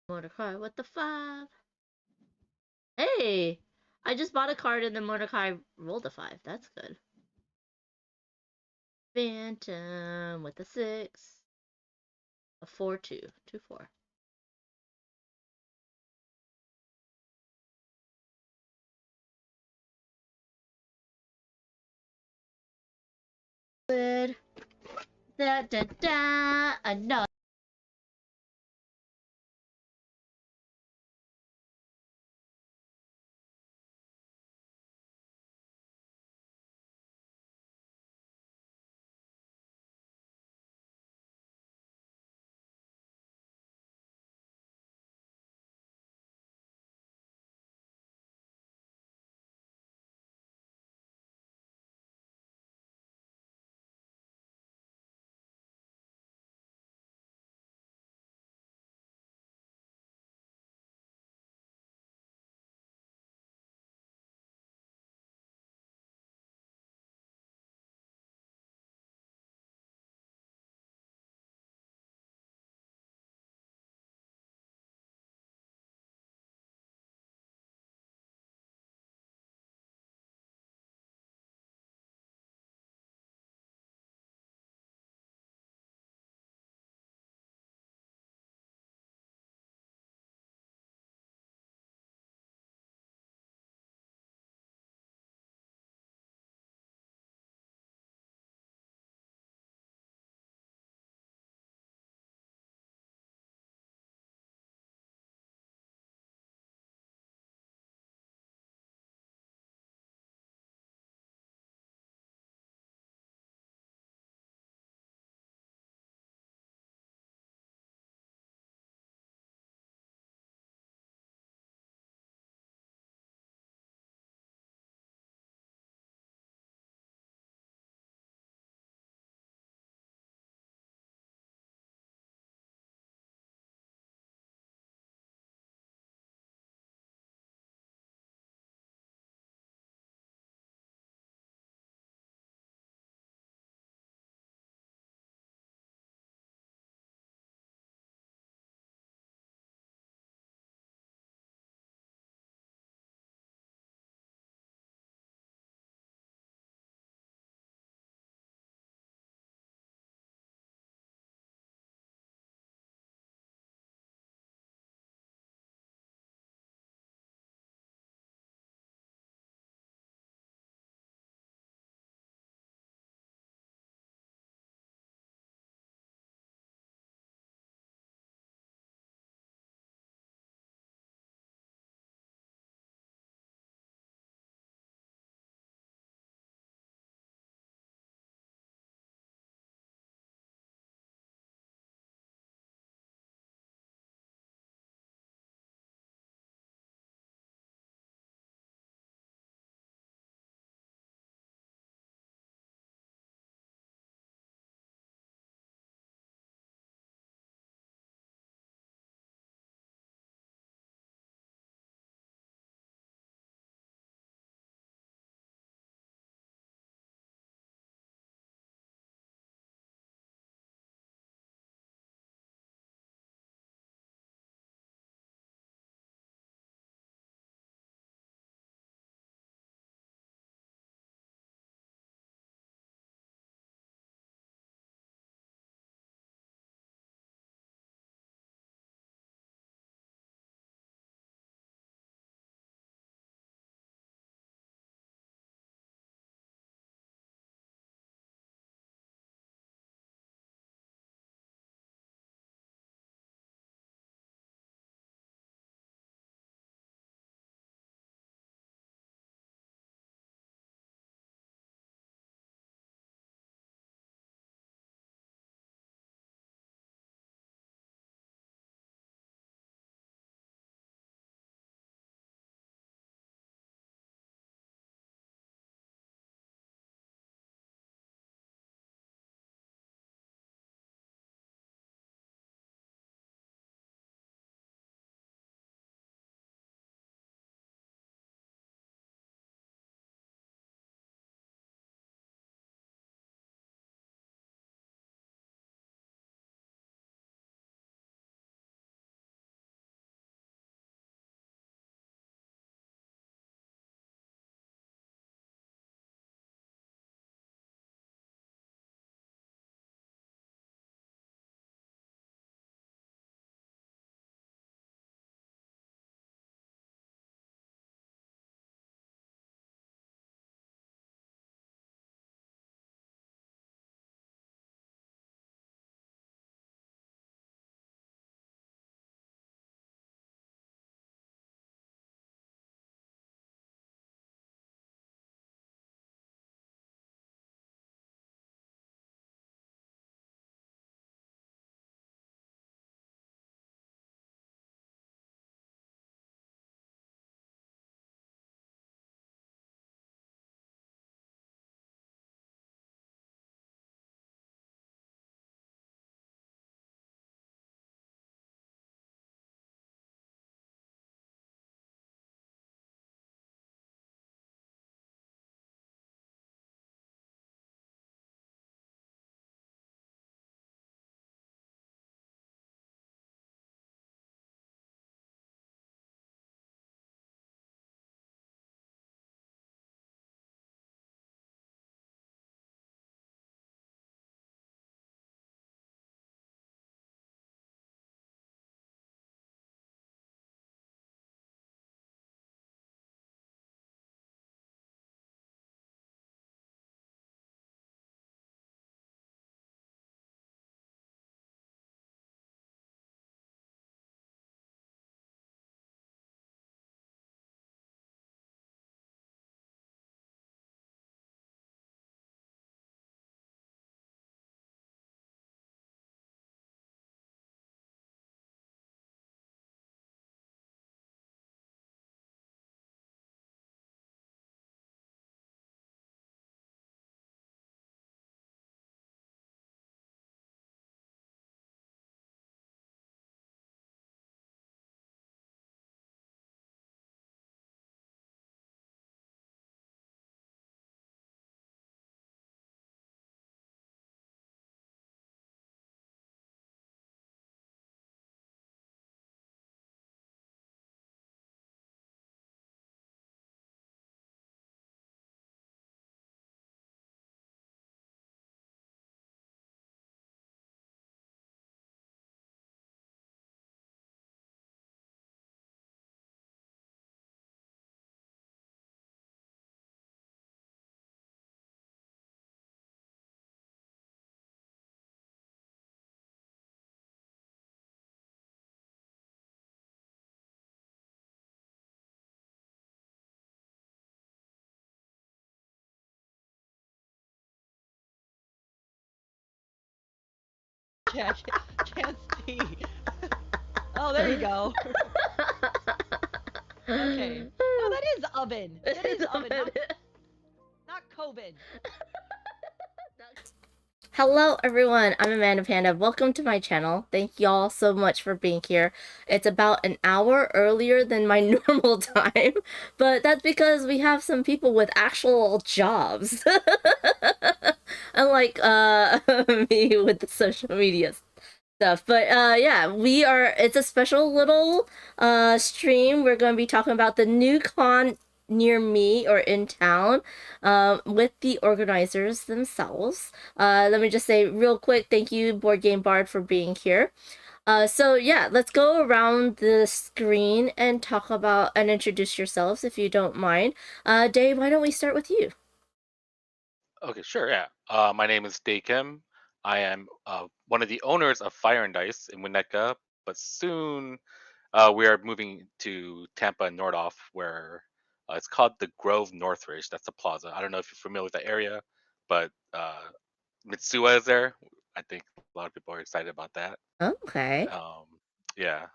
Mordecai with the 5. Hey! I just bought a card and then Mordecai rolled a 5. That's good. Phantom with the 6. A 4-2. 2-4. Good. Da da da. Another. Chance T. Oh, there you go. Okay. No, that is oven. That is oven, not Coben. Hello everyone, I'm Amanda Panda. Welcome to my channel. Thank y'all so much for being here. It's about an hour earlier than my normal time, but that's because we have some people with actual jobs. Unlike me with the social media stuff. But yeah, it's a special little stream. We're going to be talking about the new con near me or in town with the organizers themselves. Let me just say real quick, thank you Board Game Bard for being here. So yeah, let's go around the screen and talk about and introduce yourselves if you don't mind. Dave, why don't we start with you? Okay, sure, yeah. My name is Dae Kim. I am one of the owners of Fire and Dice in Winnetka, but soon we are moving to Tampa and Nordoff, where it's called the Grove Northridge. That's the plaza. I don't know if you're familiar with the area, but Mitsuya is there. I think a lot of people are excited about that. Okay. Um, yeah,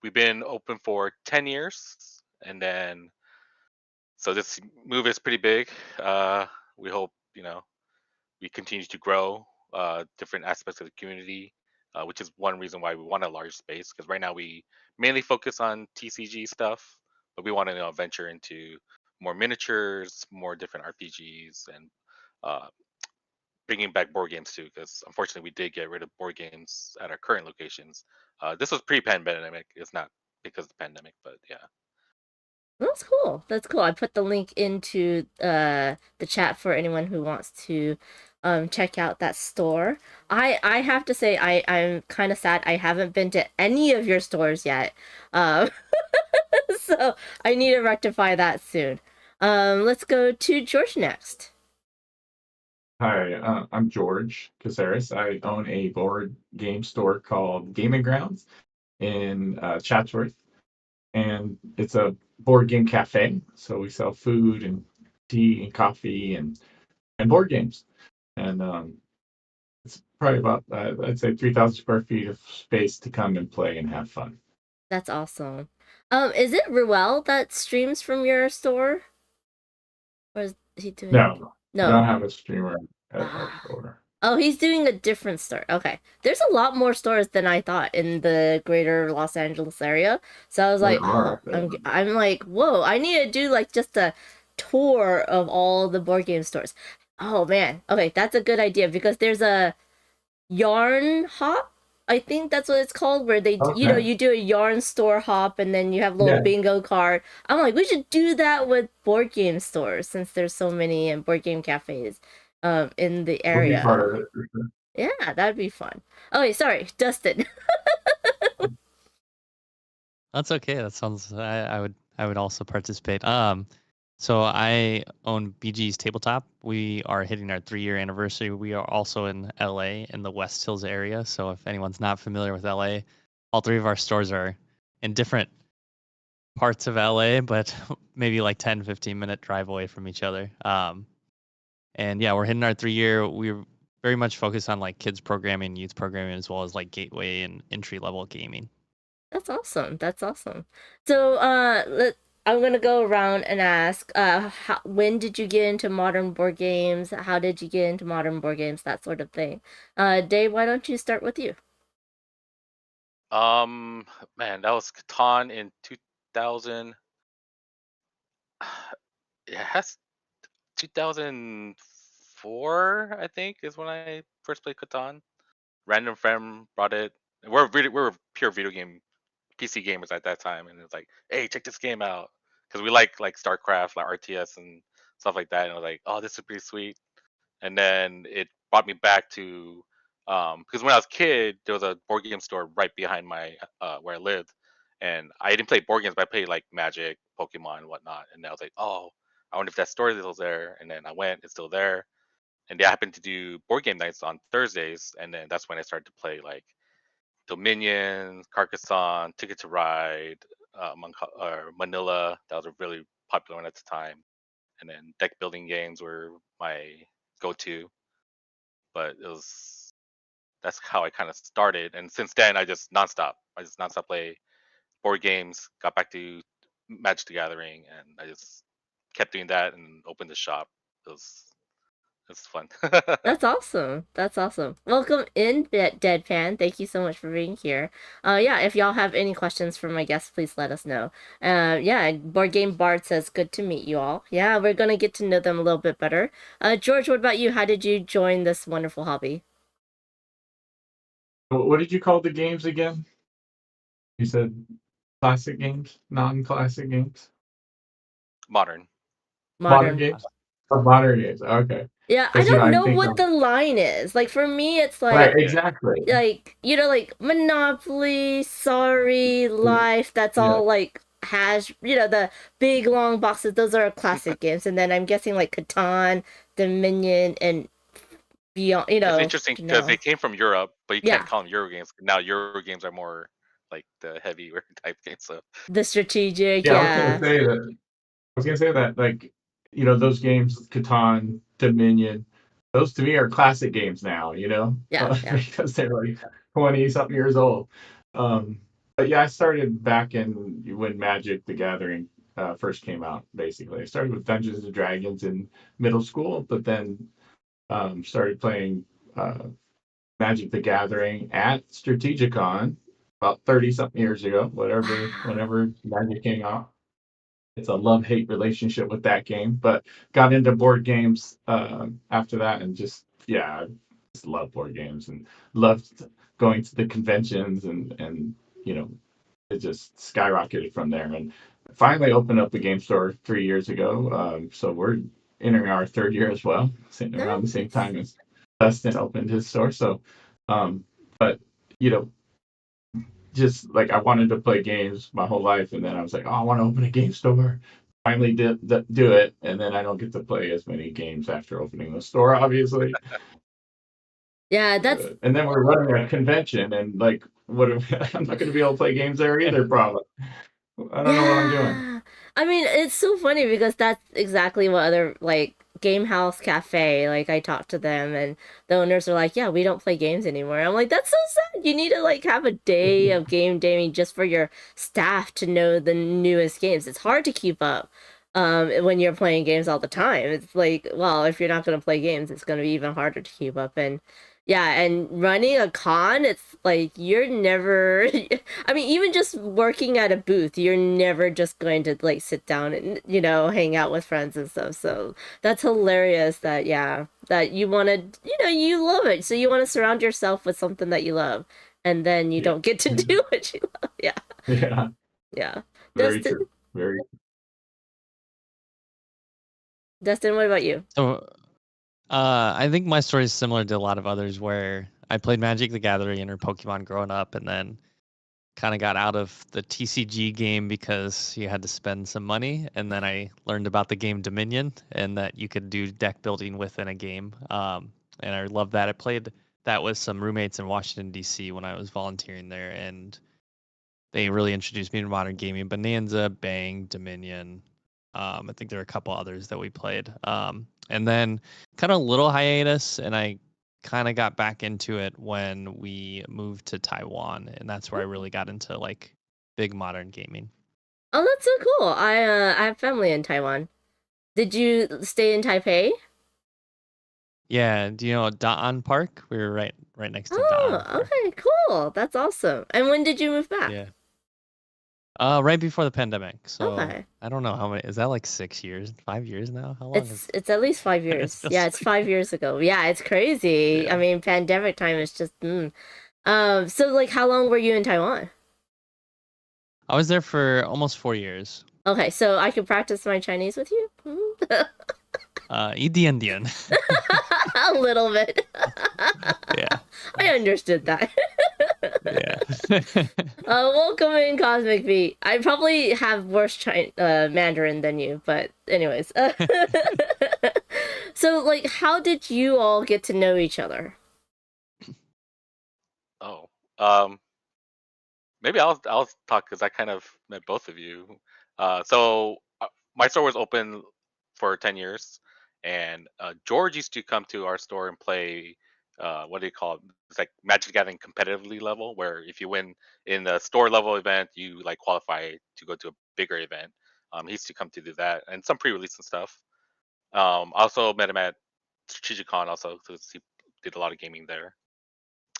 we've been open for 10 years, and then so this move is pretty big. We hope, we continue to grow different aspects of the community, which is one reason why we want a large space. Because right now we mainly focus on TCG stuff, but we want to venture into more miniatures, more different RPGs, and uh, bringing back board games too. Because unfortunately, we did get rid of board games at our current locations. This was pre-pandemic. It's not because of the pandemic, but yeah. That's cool. That's cool. I put the link into the chat for anyone who wants to check out that store. I have to say I'm kind of sad I haven't been to any of your stores yet. Um so I need to rectify that soon. Let's go to George next. Hi, I'm George Caceres. I own a board game store called Gaming Grounds in Chatsworth, and it's a board game cafe. So we sell food and tea and coffee and board games. And it's probably about I'd say 3,000 square feet of space to come and play and have fun. That's awesome. Is it Ruel that streams from your store? Or is he doing No, we No. don't have a streamer at our Ah. store. Oh, he's doing a different store. Okay. There's a lot more stores than I thought in the greater Los Angeles area. So I was like, There oh, are. There are. I'm like, whoa, I need to do like just a tour of all the board game stores. Oh man. Okay, that's a good idea because there's a yarn hop. I think that's what it's called, where Okay. you do a yarn store hop and then you have a little Yeah, bingo card. I'm like, we should do that with board game stores since there's so many and board game cafes in the we'll be area. part of it for sure. Yeah, that'd be fun. Okay, sorry, Dustin. That's okay. That sounds. I would also participate. So I own BG's Tabletop. We are hitting our 3-year anniversary. We are also in LA in the West Hills area. So if anyone's not familiar with LA, all three of our stores are in different parts of LA, but maybe like 10, 15-minute drive away from each other. And yeah, we're hitting our 3-year. We're very much focused on like kids programming, youth programming, as well as like gateway and entry level gaming. That's awesome. That's awesome. So, I'm gonna go around and ask, when did you get into modern board games? How did you get into modern board games? That sort of thing. Dave, why don't you start with you? Um, Man, that was Catan in 2000. It has 2004, I think, is when I first played Catan. Random friend brought it. We were pure video game PC gamers at that time, and it's like, hey, check this game out, because we like StarCraft, like RTS and stuff like that. And I was like, oh, this is pretty sweet. And then it brought me back to because when I was a kid, there was a board game store right behind my where I lived, and I didn't play board games, but I played like Magic, Pokemon, and whatnot. And I was like, oh, I wonder if that store is still there. And then I went, it's still there. And they happened to do board game nights on Thursdays, and then that's when I started to play like Dominion, Carcassonne, Ticket to Ride, or Manila. That was a really popular one at the time. And then deck building games were my go-to, but it was that's how I kind of started. And since then, I just nonstop play board games. Got back to Magic the Gathering, and I just kept doing that and opened the shop. It was fun. That's awesome. That's awesome. Welcome in, Deadpan. Thank you so much for being here. Yeah, if y'all have any questions for my guests, please let us know. Yeah, Board Game Bard says, good to meet you all. Yeah, we're gonna get to know them a little bit better. George, what about you? How did you join this wonderful hobby? What did you call the games again? You said classic games, non-classic games, Modern. modern Modern. games. Oh, modern games. Okay, Yeah, I because don't I know think what the line is. Like for me, it's right, like exactly. like Monopoly, Sorry, Life, that's Yeah, all like hash, the big long boxes, those are classic games. And then I'm guessing like Catan, Dominion, and Beyond, It's interesting because they no. came from Europe, but you can't Yeah, call them Euro games. Now Euro games are more like the heavier type games. So the strategic, yeah. I was gonna yeah. say that. I was gonna say that, like, those games, Catan, Dominion, those to me are classic games now, Yeah, yeah. because they're like 20 something years old. But yeah, I started back in when Magic the Gathering first came out, basically. I started with Dungeons and Dragons in middle school, but then started playing Magic the Gathering at Strategicon about 30 something years ago, Wow. whenever Magic came out. It's a love-hate relationship with that game, but got into board games after that, and just yeah, I just love board games and loved going to the conventions, and you know it just skyrocketed from there, and finally opened up a game store 3 years ago. So we're entering our third year as well, sitting around the same Nice. time as Dustin opened his store. So, but you know just like I wanted to play games my whole life, and then I was like, oh, I want to open a game store. Finally, did do it, and then I don't get to play as many games after opening the store, obviously. Yeah, that's And then we're running a convention, and like, I'm not going to be able to play games there either. Probably, I don't know what I'm doing. Yeah. I mean, it's so funny because that's exactly what other like Game House Cafe, like I talked to them and the owners are like, "Yeah, we don't play games anymore." I'm like, "That's so sad. You need to like have a day of game gaming just for your staff to know the newest games. It's hard to keep up when you're playing games all the time. It's like, well, if you're not going to play games, it's going to be even harder to keep up and yeah, and running a con, it's like you're never I mean, even just working at a booth, you're never just going to like sit down and, hang out with friends and stuff. So that's hilarious that, yeah, that you want to, you love it. So you want to surround yourself with something that you love. And then you Yeah, don't get to do what you love. Yeah. yeah, Yeah. very Dustin, true. Very. Dustin, what about you? So, I think my story is similar to a lot of others where I played Magic the Gathering or Pokemon growing up and then kind of got out of the TCG game because you had to spend some money. And then I learned about the game Dominion and that you could do deck building within a game. And I love that. I played that with some roommates in Washington, D.C. when I was volunteering there. And they really introduced me to modern gaming. Bonanza, Bang, Dominion. I think there are a couple others that we played. And then kind of little hiatus, and I kind of got back into it when we moved to Taiwan, and that's where I really got into like big modern gaming. Oh, that's so cool. I have family in Taiwan. Did you stay in Taipei? Yeah, do you know Da'an Park? We were right next to Da'an Oh, Park. okay, cool. That's awesome. And when did you move back? Yeah. Right before the pandemic. So Okay. I don't know how many. Is that like 6 years, 5 years now? How long is? It's at least 5 years. It feels Yeah, it's 5 years ago. Yeah, it's crazy. I yeah. mean, pandemic time is just so like how long were you in Taiwan? I was there for almost 4 years. Okay, so I could practice my Chinese with you? Indian. A little bit. Yeah. I understood that. Yeah. Welcome in Cosmic V. I probably have worse Mandarin than you, but anyways. So like how did you all get to know each other? Oh, um, maybe I'll talk because I kind of met both of you. So my store was open for 10 years, and George used to come to our store and play what do you call it? It's like Magic the Gathering competitively level, where if you win in the store level event, you like qualify to go to a bigger event. He used to come to do that and some pre-release and stuff. Also met him at Strategicon also, so he did a lot of gaming there.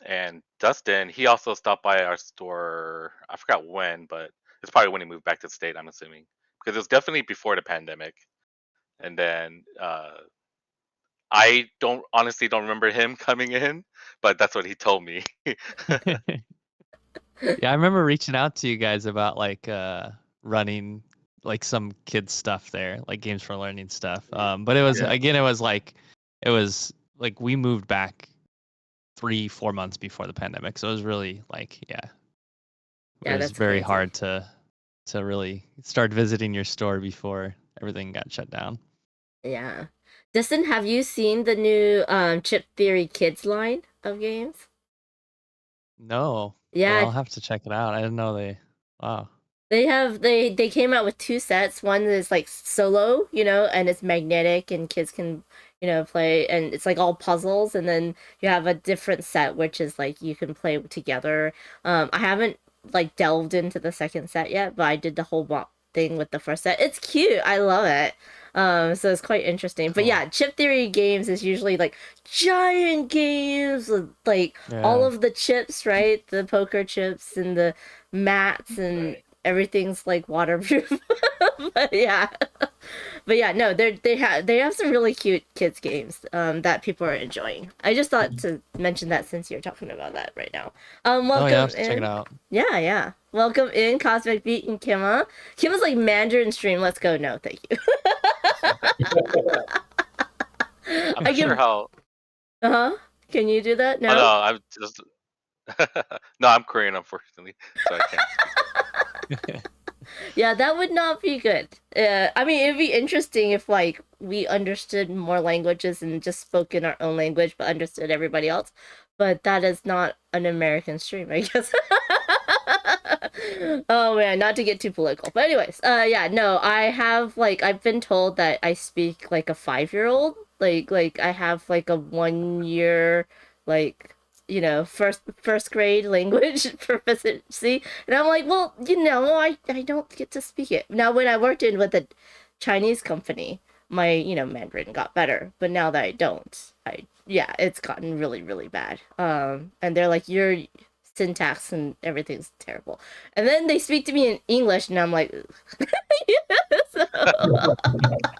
And Dustin, he also stopped by our store. I forgot when, but it's probably when he moved back to the state. I'm assuming because it was definitely before the pandemic. And then I don't honestly don't remember him coming in, but that's what he told me. Yeah, I remember reaching out to you guys about like running like some kids stuff there, like games for learning stuff. But it was Yeah. again, it was like we moved back 3-4 months before the pandemic, so it was really like Yeah, it was that's very crazy. hard to really start visiting your store before everything got shut down. Yeah. Dustin, have you seen the new Chip Theory Kids line of games? No, but Yeah, I'll have to check it out. I didn't know they. Wow. they came out with 2 sets. One is like solo, and it's magnetic and kids can, play, and it's like all puzzles, and then you have a different set which is like you can play together. I haven't like delved into the second set yet, but I did the whole thing with the first set. It's cute. I love it. So it's quite interesting. But Cool. yeah, Chip Theory games is usually like giant games with like all Yeah. of the chips, right? The poker chips and the mats and everything's like waterproof. but yeah, no, they have some really cute kids games that people are enjoying. I just thought to mention that since you're talking about that right now. Oh yeah, I'll Welcome have to check it in. out. Yeah. Welcome in, Cosmic Beat and Kimma. Kimma's like Mandarin stream. Let's go. No, thank you. I'm not sure how. Uh huh. Can you do that? Oh no, No. I'm just. No, I'm Korean, unfortunately, so I can't. Yeah, that would not be good. I mean, it'd be interesting if like we understood more languages and just spoke in our own language, but understood everybody else. But that is not an American stream, I guess. Oh man, not to get too political. But anyways, yeah, no, I've been told that I speak like a 5-year-old. Like I have like a 1 year like first grade language proficiency, and I'm like, well, I don't get to speak it now. When I worked in with a Chinese company, my Mandarin got better, but now that I don't, it's gotten really really bad. And they're like, your syntax and everything's terrible, and then they speak to me in English, and I'm like, so,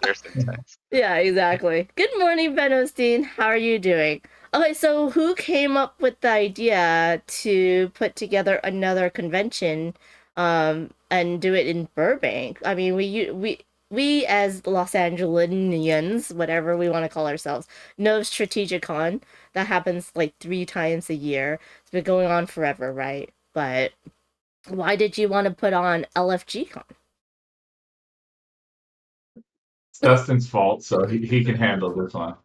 Their syntax. yeah, exactly. Good morning, Ben Osteen. How are you doing? Okay, so who came up with the idea to put together another convention, and do it in Burbank? I mean, we as Los Angelinians, whatever we want to call ourselves, know Strategicon. That happens like 3 times a year. It's been going on forever, right? But why did you want to put on LFG Con? It's Dustin's fault, so he can handle this one.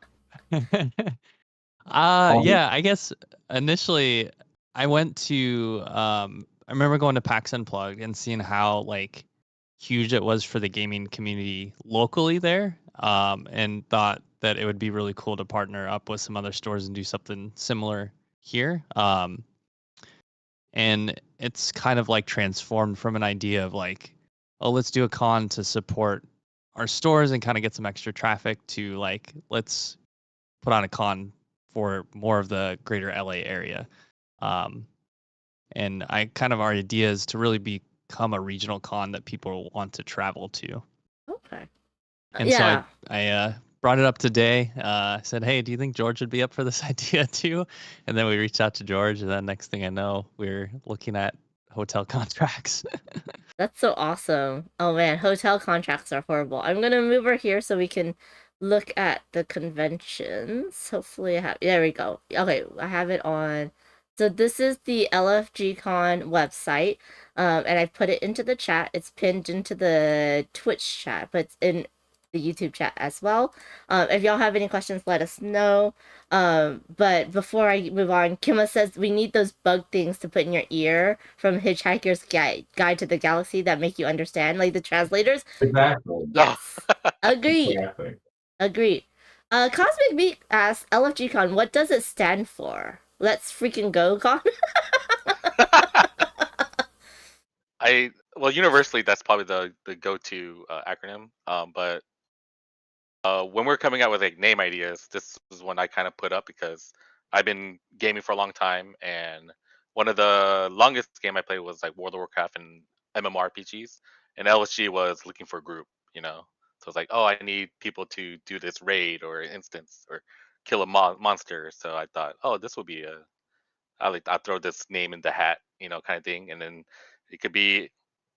Yeah, I guess initially I went to I remember going to PAX Unplugged and seeing how like huge it was for the gaming community locally there, and thought that it would be really cool to partner up with some other stores and do something similar here. And it's kind of like transformed from an idea of like, oh, let's do a con to support our stores and kind of get some extra traffic to like, let's put on a con for more of the greater LA area. And I kind of our idea is to really become a regional con that people want to travel to. Okay. And Yeah. so I brought it up today. Said, hey, do you think George would be up for this idea too? And then we reached out to George, and then next thing I know, we're looking at hotel contracts. That's so awesome. Oh man, hotel contracts are horrible. I'm gonna move her here so we can look at the conventions. Hopefully I have, there we go. Okay, I have it on. So this is the LFG Con website. And I put it into the chat. It's pinned into the Twitch chat, but it's in the YouTube chat as well. If y'all have any questions, let us know. But before I move on, Kimma says we need those bug things to put in your ear from Hitchhiker's Guide to the Galaxy that make you understand, like the translators. Exactly. Yes, agreed. Exactly. Agreed. Cosmic Meat asks LFG Con, what does it stand for? Let's freaking go con. Well, universally that's probably the go-to acronym. But when we're coming out with like name ideas, this is one I kind of put up because I've been gaming for a long time, and one of the longest game I played was like World of Warcraft and MMORPGs, and LSG was looking for a group, you know. So it's like, oh, I need people to do this raid or instance or kill a monster. So I thought, oh, this would be I'll throw this name in the hat, you know, kind of thing, and then it could be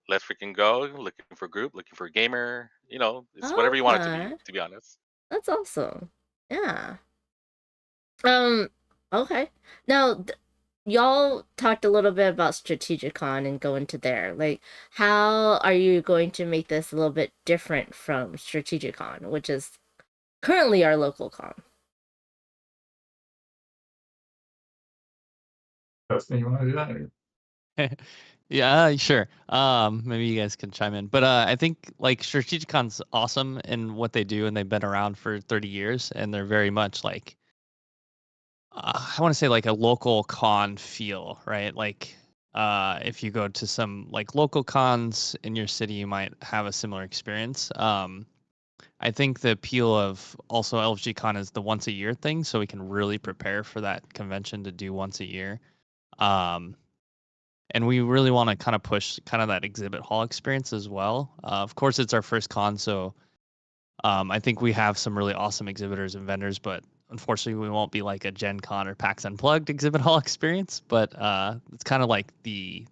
let's freaking go, looking for a group, looking for a gamer, you know, it's whatever you want it Okay, to be honest. that's awesome. Yeah. Um. Okay. Now, y'all talked a little bit about Strategicon and going to there. Like, how are you going to make this a little bit different from Strategicon, which is currently our local con? Dustin, you want to do that? Or... Yeah, sure. Maybe you guys can chime in. But I think like Strategicon's awesome in what they do, and they've been around for 30 years, and they're very much like I want to say like a local con feel, right? Like if you go to some like local cons in your city, you might have a similar experience. I think the appeal of also LFG Con is the once a year thing, so we can really prepare for that convention to do once a year. Um, and we really want to kind of push kind of that exhibit hall experience as well. Of course, it's our first con, so I think we have some really awesome exhibitors and vendors, but unfortunately, we won't be like a Gen Con or PAX Unplugged exhibit hall experience. But it's kind of like the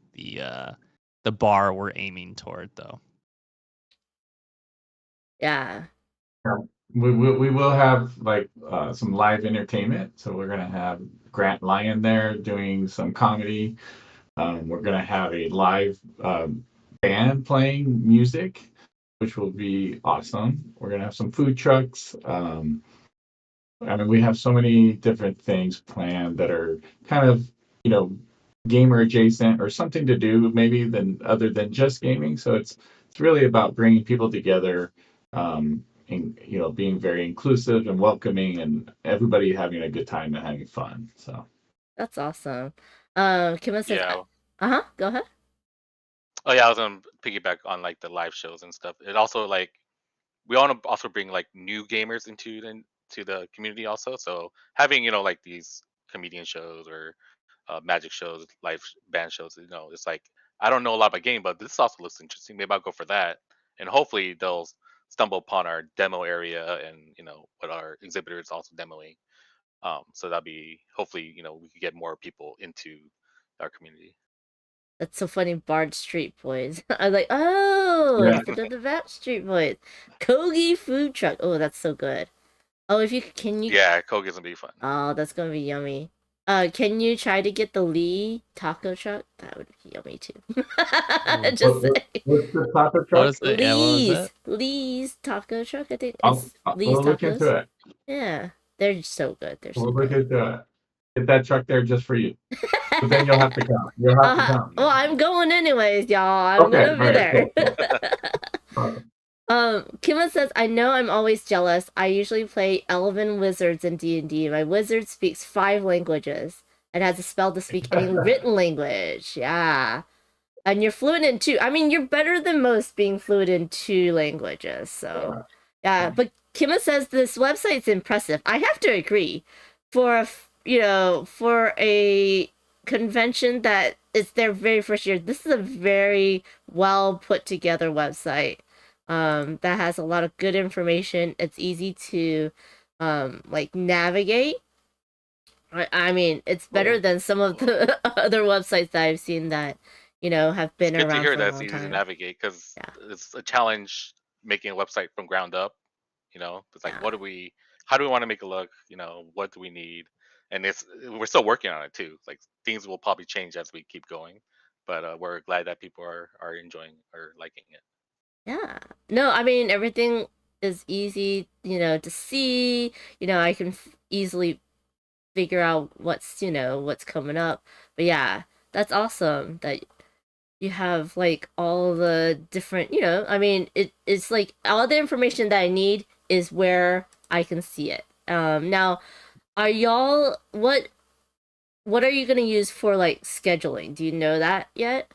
bar we're aiming toward, though. Yeah. We will have like some live entertainment. So we're gonna have Grant Lyon there doing some comedy. We're gonna have a live band playing music, which will be awesome. We're gonna have some food trucks. I mean, we have so many different things planned that are kind of, you know, gamer adjacent or something to do maybe than other than just gaming. So it's really about bringing people together, and you know, being very inclusive and welcoming, and everybody having a good time and having fun. So That's awesome. Kima says, Yeah. uh-huh, go ahead. Oh yeah, I was gonna piggyback on like the live shows and stuff. It also like we want to also bring like new gamers to the community also. So having, you know, like these comedian shows or magic shows, live band shows, you know, it's like I don't know a lot about game, but this also looks interesting. Maybe I'll go for that, and hopefully they'll stumble upon our demo area and, you know, what our exhibitor is also demoing. So that'll be hopefully, you know, we could get more people into our community. That's so funny, Bard Street Boys. I was like, oh, yeah, it's another Bard Street Boys. Kogi food truck. Oh, that's so good. Oh, if you can you Yeah, Coke is gonna be fun. oh, that's gonna be yummy. Can you try to get the Lee taco truck? That would be yummy too. Ooh. Just say what's the taco What truck? is the yeah? What was that? Lee's taco truck. I think I'll, it's Lee's we'll look into tacos. it. Yeah, they're so good. They're so We'll look good. into it. Get that truck there just for you. But then you'll have to come. You'll have to come. Well, I'm going anyways, y'all. I'm Okay, gonna all be right, there. cool, cool. Awesome. Kima says, I know I'm always jealous. I usually play elven wizards in D&D. My wizard speaks 5 languages and has a spell to speak any written language. Yeah. And you're fluent in 2. I mean, you're better than most being fluent in 2 languages. So, yeah. But Kima says this website's impressive. I have to agree. For for a convention that it's their very first year, this is a very well put together website that has a lot of good information. It's easy to like navigate. I mean, it's better than some of the other websites that I've seen that have been Good to around hear for a that it's long easy to time. navigate because Yeah, it's a challenge making a website from ground up. You know, it's like yeah, how do we want to make it look? You know, what do we need? And we're still working on it too. Like things will probably change as we keep going, but we're glad that people are enjoying or liking it. yeah. No, I mean everything is easy, to see. I can easily figure out what's coming up. But yeah, that's awesome that you have like all the different, I mean it's like all the information that I need is where I can see it. Now, are y'all what are you gonna use for like scheduling? Do you know that yet?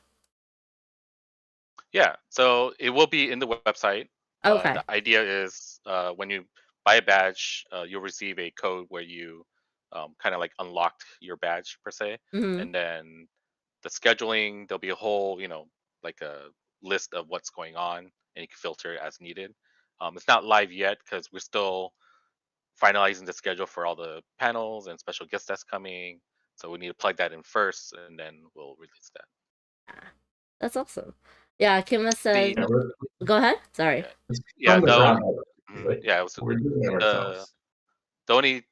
Yeah, so it will be in the website. Okay. The idea is when you buy a badge, you'll receive a code where you kind of like unlocked your badge per se, Mm-hmm. and then the scheduling there'll be a whole like a list of what's going on, and you can filter it as needed. It's not live yet because we're still finalizing the schedule for all the panels and special guests that's coming. So we need to plug that in first, and then we'll release that. Yeah, that's awesome. Yeah, Kima says. The Yeah, we're Go ahead. Sorry. yeah, it's yeah from the the only, ground up. Like, yeah, it was we're doing it the ourselves. the only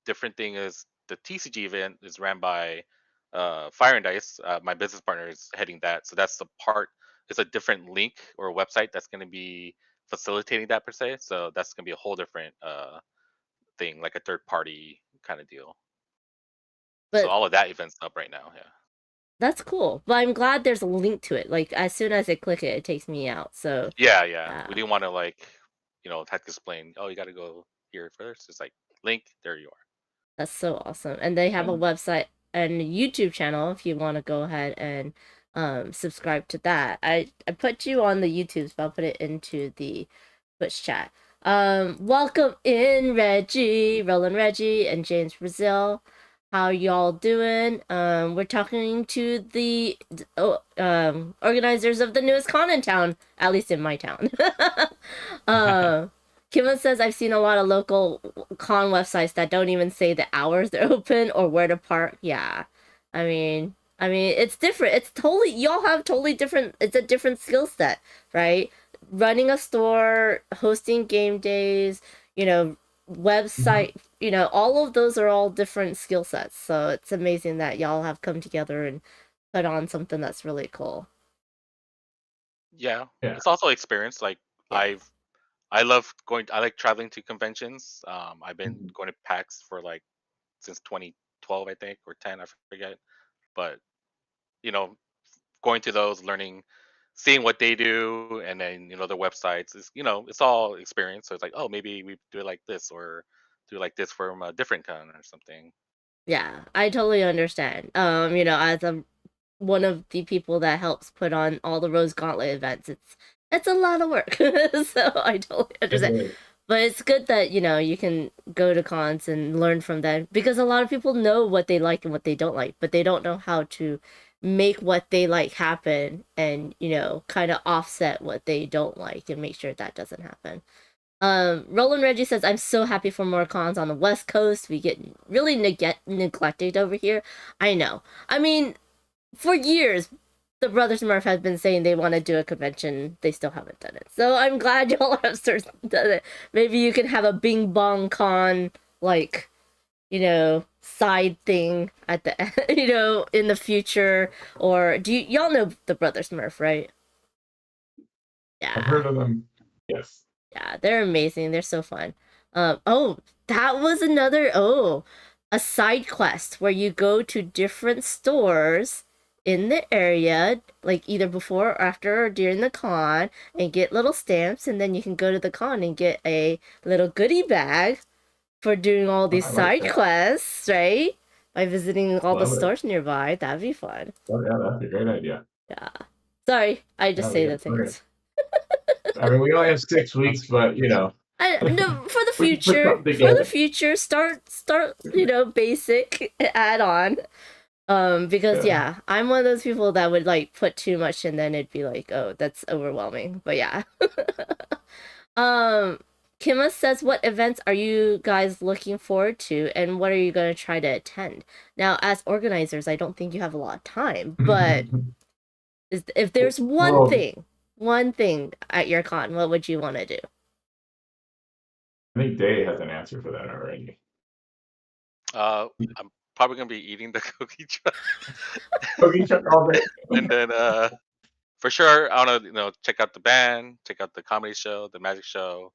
different thing is the TCG event is ran by Fire and Dice. My business partner is heading that, so that's the part. It's a different link or website that's going to be facilitating that per se. So that's going to be a whole different thing, like a third party kind of deal. So But all of that event's up right now. Yeah. that's cool. But I'm glad there's a link to it. Like as soon as I click it, it takes me out. So Yeah, yeah. We yeah, didn't want to like, have to explain. Oh, you got to go here first. It's like link. There you are. that's so awesome. And they have Yeah. a website and a YouTube channel if you want to go ahead and subscribe to that. I put you on the YouTubes, but I'll put it into the Twitch chat. Welcome in Reggie, Roland Reggie, and James Brazil. How y'all doing? We're talking to the organizers of the newest con in town, at least in my town. Kevin says I've seen a lot of local con websites that don't even say the hours they're open or where to park. Yeah, I mean, it's different. It's totally y'all have totally different. It's a different skill set, right? Running a store, hosting game days, website, all of those are all different skill sets. So it's amazing that y'all have come together and put on something that's really cool. Yeah, Yeah. it's also experience. Like Yeah. I love going. I like traveling to conventions. I've been Mhm. going to PAX for like since 2012, I think, or 10, I forget. But you know, going to those, learning, seeing what they do, and then their websites is it's all experience. So it's like, oh, maybe we do it like this, or do it like this from a different con or something. Yeah, I totally understand. As one of the people that helps put on all the Rose Gauntlet events, it's a lot of work. So I totally It understand. is. But it's good that, you can go to cons and learn from them because a lot of people know what they like and what they don't like, but they don't know how to make what they like happen and, kind of offset what they don't like and make sure that doesn't happen. Roland Reggie says, I'm so happy for more cons on the West Coast. We get really neglected over here. I know. I mean, for years, the Brothers Murph have been saying they want to do a convention. They still haven't done it. So I'm glad y'all have done it. Maybe you can have a Bing Bong Con, like, side thing at the, in the future. Or y'all know the Brothers Murph, right? I've Yeah. heard of them. Yes. Yeah, they're amazing. They're so fun. Oh, that was a side quest where you go to different stores in the area, like either before or after or during the con, and get little stamps, and then you can go to the con and get a little goodie bag for doing all Oh, these I like side that. quests, right? By visiting all the Love it. stores nearby. That'd be fun. Oh, yeah, that's a great idea. Yeah. Sorry, I just Yeah, say we the got started. things. I mean, we only have 6 weeks, but No, for the we can put future, something together. start, basic, add on. Because Yeah. yeah, I'm one of those people that would like put too much and then it'd be like, oh, that's overwhelming. But yeah. um, Kima says, what events are you guys looking forward to, and what are you gonna try to attend? Now, as organizers, I don't think you have a lot of time, but if there's Well, one thing at your con, what would you want to do? I think Day has an answer for that already. I'm probably gonna be eating the cookie truck, Cookie truck all day. and then for sure I want to check out the band, check out the comedy show, the magic show.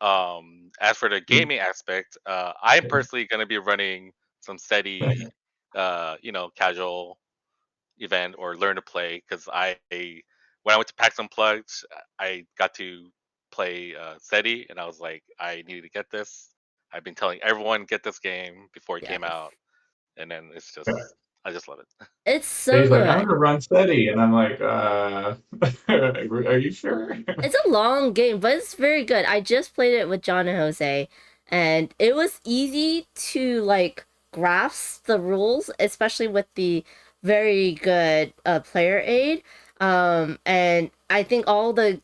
As for the gaming aspect, I'm personally gonna be running some steady, casual event or learn to play because when I went to PAX Unplugged, I got to play SETI, and I was like, I needed to get this. I've been telling everyone get this game before it came Yes. out, and then it's just Yeah. I just love it. It's so He's like, I'm good. gonna run steady, and I'm like, are you sure? It's a long game, but it's very good. I just played it with John and Jose, and it was easy to like grasp the rules, especially with the very good player aid. And I think all the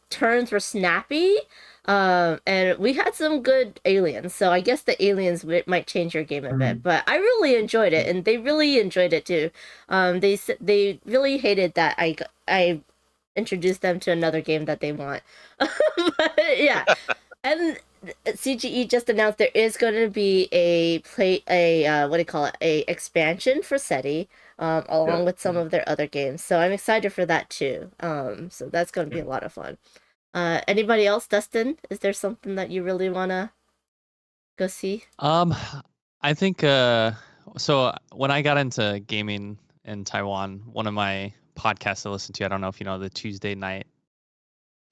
turns were snappy. And we had some good aliens, so I guess the aliens might change your game a bit. But I really enjoyed it, and they really enjoyed it too. They really hated that I introduce them to another game that they want. But yeah, and CGE just announced there is going to be a what do you call it, a expansion for SETI, along Yeah. with some of their other games. So I'm excited for that too. So that's going to be a lot of fun. Anybody else, Dustin? Is there something that you really wanna go see? I think so when I got into gaming in Taiwan, one of my podcasts I listen to, I don't know if you know the Tuesday night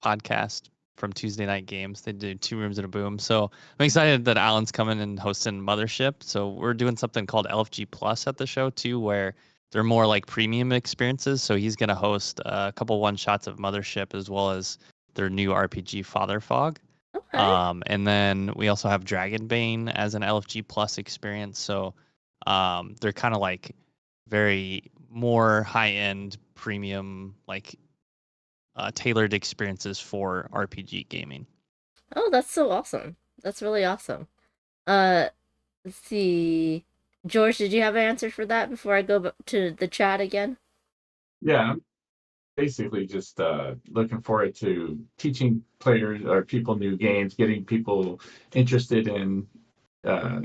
podcast from Tuesday Night Games. They do Two Rooms and a Boom. So I'm excited that Alan's coming and hosting Mothership. So we're doing something called LFG Plus at the show too, where they're more like premium experiences. So he's gonna host a couple one shots of Mothership as well as their new RPG Father Fog. Okay. And then we also have Dragonbane as an LFG Plus experience. So they're kind of like very more high end premium, like tailored experiences for RPG gaming. Oh, that's so awesome. That's really awesome. Uh, let's see. George, did you have an answer for that before I go to the chat again? Yeah, I'm basically just looking forward to teaching players or people new games, getting people interested in uh,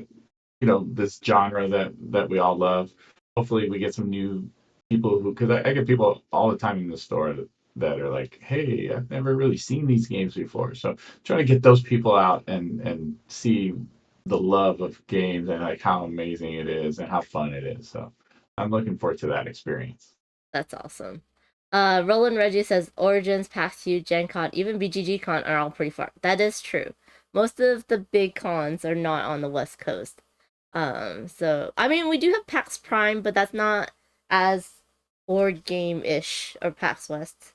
this genre that we all love. Hopefully, we get some new people who, because I get people all the time in the store that are like, "Hey, I've never really seen these games before." So trying to get those people out and see the love of games and like how amazing it is and how fun it is. So I'm looking forward to that experience. That's awesome. Roland Reggie says Origins, PAX U, Gen Con, even BGG Con are all pretty far. That is true. Most of the big cons are not on the West Coast. So I mean we do have PAX Prime, but that's not as board game-ish or PAX West.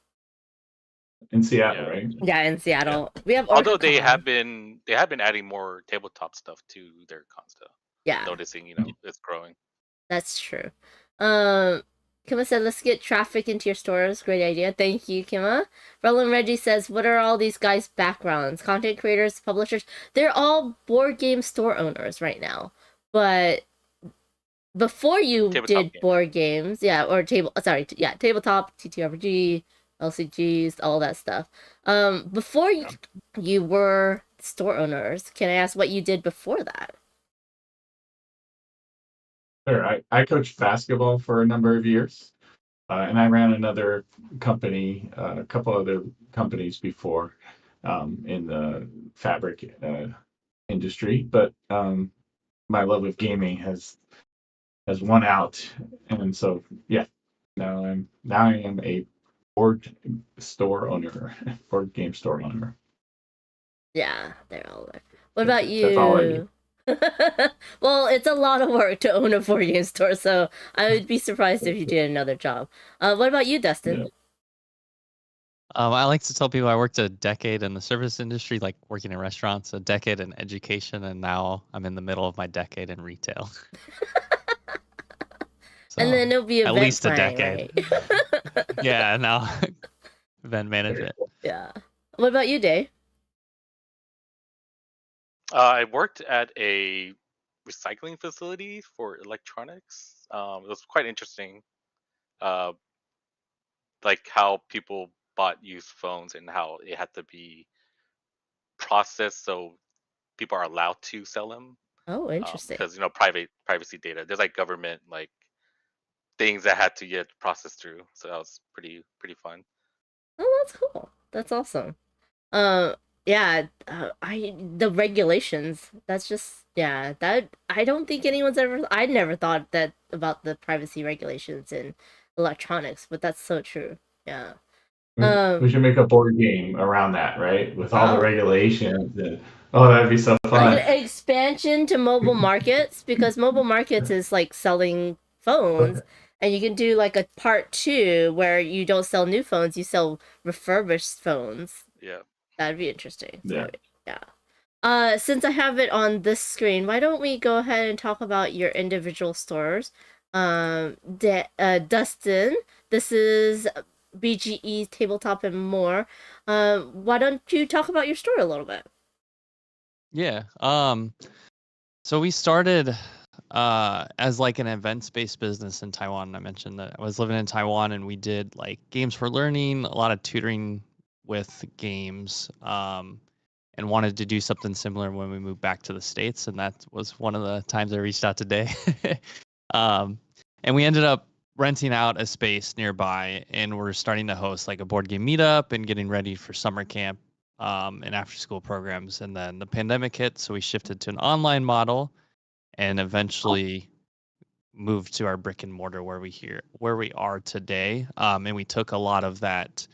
In Seattle, Yeah. right? Yeah, in Seattle. We have Although they OrcaCon. have been adding more tabletop stuff to their con stuff. Yeah, Noticing, it's growing. that's true. Kima said, let's get traffic into your stores. Great idea. Thank you, Kima. Roland Reggie says, what are all these guys' backgrounds? Content creators, publishers? They're all board game store owners right now. But before you Tabletop did games. board games, tabletop, TTRPG, LCGs, all that stuff. Before you were store owners, can I ask what you did before that? Sure. I coached basketball for a number of years, and I ran another company, a couple other companies before in the fabric industry. But my love of gaming has won out, and so yeah, now I am a board store owner, board game store owner. Yeah, they're all there. What about That's all I do. you? Well, it's a lot of work to own a board game store, so I would be surprised if you did another job. What about you, Dustin? Yeah. I like to tell people I worked a decade in the service industry, like working in restaurants, a decade in education, and now I'm in the middle of my decade in retail. And then it'll be at event least a planning, decade. right? Yeah, now event management. Yeah. What about you, Dave? I worked at a recycling facility for electronics. It was quite interesting, uh, like how people bought used phones and how it had to be processed so people are allowed to sell them. Oh, interesting. Because privacy data. There's like government like things that had to get processed through. So that was pretty fun. Oh, that's cool. That's awesome. Yeah, the regulations. That's just that I don't think anyone's ever. I never thought that about the privacy regulations in electronics, but that's so true. Yeah. We should make a board game around that, right? With all the Oh. regulations and Oh, that'd be so fun. Like an expansion to mobile markets, because mobile markets is like selling phones, and you can do like a part 2 where you don't sell new phones, you sell refurbished phones. Yeah. That'd be interesting. Yeah. Yeah. Since I have it on this screen, why don't we go ahead and talk about your individual stores? Dustin, this is BGE Tabletop and More. Why don't you talk about your store a little bit? Yeah. So we started as like an events-based business in Taiwan. I mentioned that I was living in Taiwan and we did like games for learning, a lot of tutoring with games, and wanted to do something similar when we moved back to the States. And that was one of the times I reached out today. And we ended up renting out a space nearby, and we're starting to host like a board game meetup and getting ready for summer camp and after school programs. And then the pandemic hit, so we shifted to an online model and eventually moved to our brick and mortar where we are today. And we took a lot of that.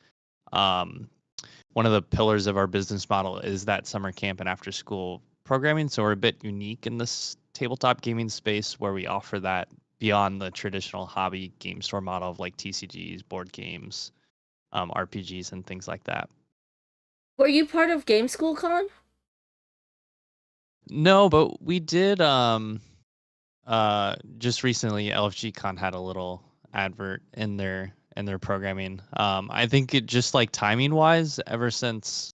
One of the pillars of our business model is that summer camp and after school programming. So we're a bit unique in this tabletop gaming space where we offer that beyond the traditional hobby game store model of like TCGs, board games, RPGs, and things like that. Were you part of Game School Con? No, but we did just recently LFG Con had a little advert in their programming. I think it just like timing wise, ever since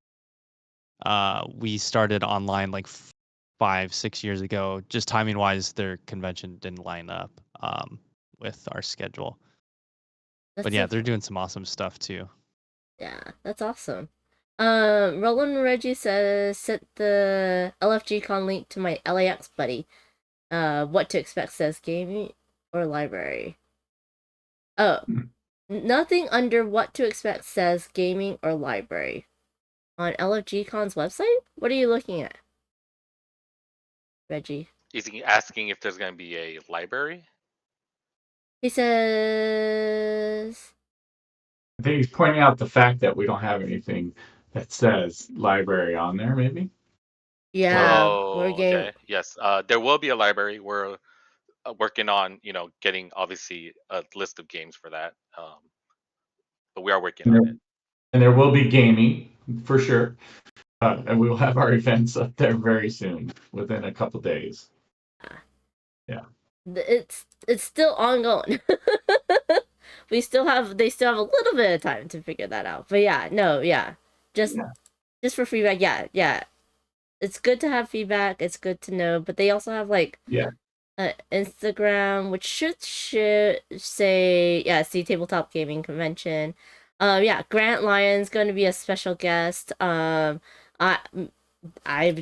we started online like 5-6 years ago, just timing wise, their convention didn't line up with our schedule. But yeah, they're doing some awesome stuff too. Yeah, that's awesome. Roland Reggie says, sent the LFG Con link to my LAX buddy. What to expect says gaming or library. Oh, nothing under what to expect says gaming or library. On LFG Con's website? What are you looking at, Reggie? Is he asking if there's going to be a library? He says... I think he's pointing out the fact that we don't have anything that says library on there, maybe? Yeah, we're Oh, game. okay. Yes. There will be a library. We're working on, getting obviously a list of games for that. But we are working on it. And there will be gaming, for sure. And we will have our events up there very soon, within a couple days. Yeah. It's still ongoing. They still have a little bit of time to figure that out. But just for feedback. Yeah, it's good to have feedback. It's good to know. But they also have like Instagram, which should say see Tabletop Gaming Convention. Grant Lyon's going to be a special guest. I've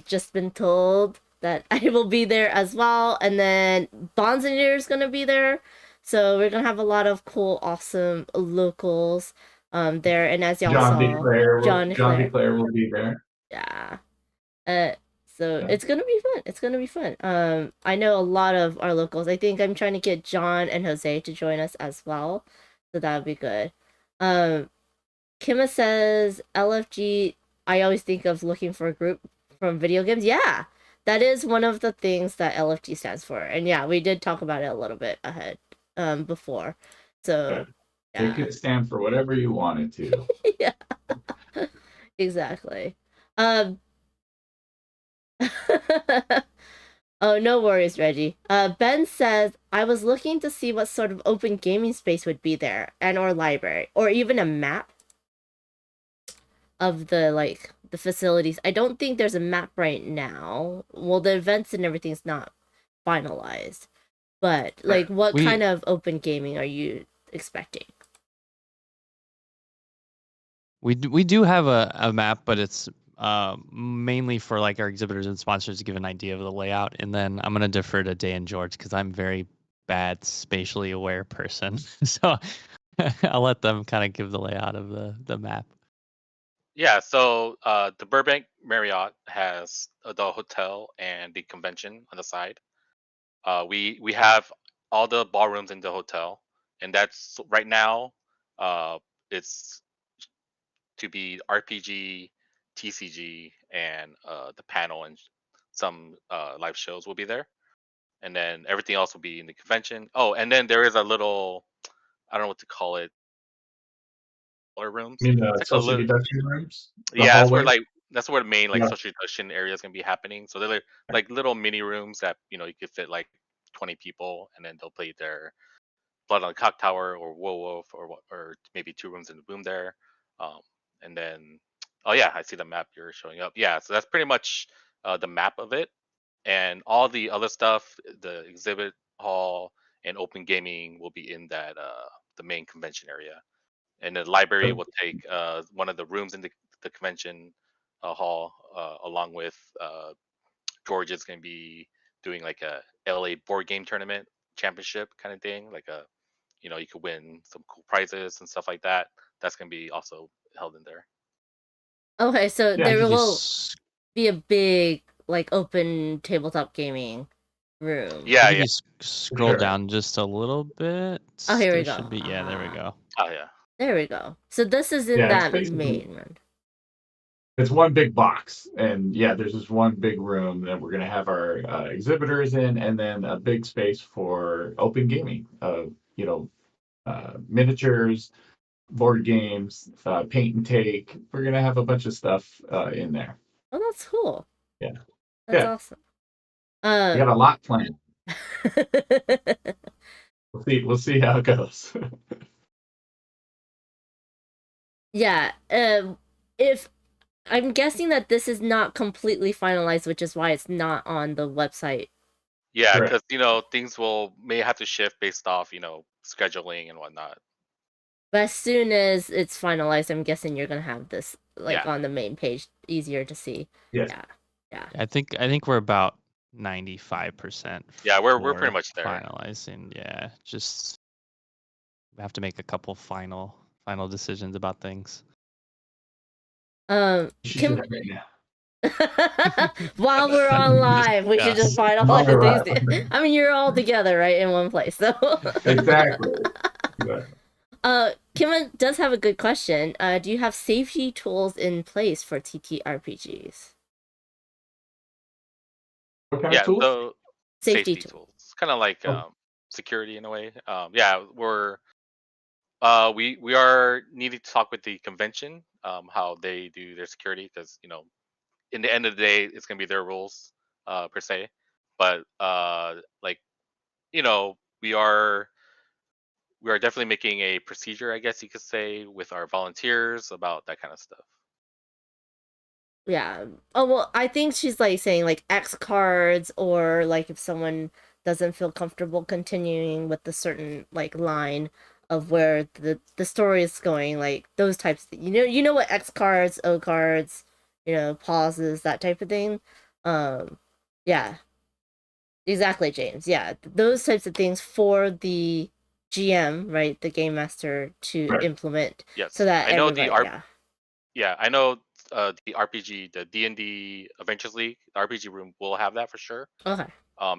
just been told that I will be there as well, and then Bonzinier is gonna be there, so we're gonna have a lot of cool, awesome locals there. And as y'all saw, John DeClaire will be there. Yeah. So it's gonna be fun. It's gonna be fun. I know a lot of our locals. I think I'm trying to get John and Jose to join us as well, so that would be good. Kima says LFG. I always think of looking for a group from video games. Yeah, that is one of the things that LFG stands for. And yeah, we did talk about it a little bit ahead before. So it could stand for whatever you want it to. Yeah. Exactly. Oh, no worries, Reggie. Ben says, I was looking to see what sort of open gaming space would be there, and or library, or even a map of the facilities. I don't think there's a map right now. Well, the events and everything's not finalized. But what kind of open gaming are you expecting? We do have a map, but it's mainly for like our exhibitors and sponsors to give an idea of the layout. And then I'm gonna defer to Day and George because I'm very bad spatially aware person. So I'll let them kind of give the layout of the map. Yeah, so the Burbank Marriott has the hotel and the convention on the side. We have all the ballrooms in the hotel, and that's right now. It's to be RPG, TCG and the panel and some live shows will be there, and then everything else will be in the convention. Oh, and then there is a little, I don't know what to call it, or rooms. I mean, the It's like a social little, deduction rooms, the yeah. hallway. That's where the main like Yeah. social discussion area is gonna be happening. So they're like little mini rooms that you could fit like 20 people, and then they'll play their Blood on the Cock Tower or Wolf or maybe two rooms in the room there. Um, and then, oh yeah, I see the map you're showing up. Yeah, so that's pretty much the map of it, and all the other stuff, the exhibit hall and open gaming will be in that the main convention area, and the library will take one of the rooms in the convention hall, along with George is going to be doing like a LA board game tournament championship kind of thing, like a you could win some cool prizes and stuff like that. That's gonna be also held in there. Okay, so Yeah, there If you will s- be a big like open tabletop gaming room. Yeah, I think yeah. you scroll sure. down just a little bit. Oh, here we There go. should be, yeah, there we go. Oh yeah. There we go. So this is in Yeah, it's that basically main room. it's one big box, and yeah, there's this one big room that we're gonna have our exhibitors in, and then a big space for open gaming. You know, miniatures, board games, paint and take. We're gonna have a bunch of stuff in there. Oh, that's cool. Yeah. That's Yeah. awesome. We got a lot planned. We'll see how it goes. Yeah. If I'm guessing that this is not completely finalized, which is why it's not on the website. Yeah, Correct. because things may have to shift based off scheduling and whatnot. But as soon as it's finalized, I'm guessing you're gonna have this like Yeah. on the main page, easier to see. Yes. Yeah. I think we're about 95%. Yeah, we're pretty for much there. finalizing. Yeah, just we have to make a couple final decisions about things. You should do Kim, that right now. while we're on live, we should just Yes. finalize Right. these. I mean, you're all together, right, in one place. So Exactly. Kim does have a good question. Do you have safety tools in place for TTRPGs? What kind Yeah, of tools? so Safety safety tools, kind of like Oh. security in a way. Yeah, we are needing to talk with the convention, how they do their security, because in the end of the day, it's gonna be their rules, per se. But like we are definitely making a procedure, I guess you could say, with our volunteers about that kind of stuff. Yeah. Oh, well, I think she's like saying like X cards, or like if someone doesn't feel comfortable continuing with the certain like line of where the story is going, like those types of, you know what X cards, O cards, pauses, that type of thing. Yeah. Exactly, James. Yeah. Those types of things for the GM, right? The game master to Right. implement, Yes, so that I know everybody, yeah, I know the RPG, the D&D Adventures League, the RPG room will have that for sure. Okay.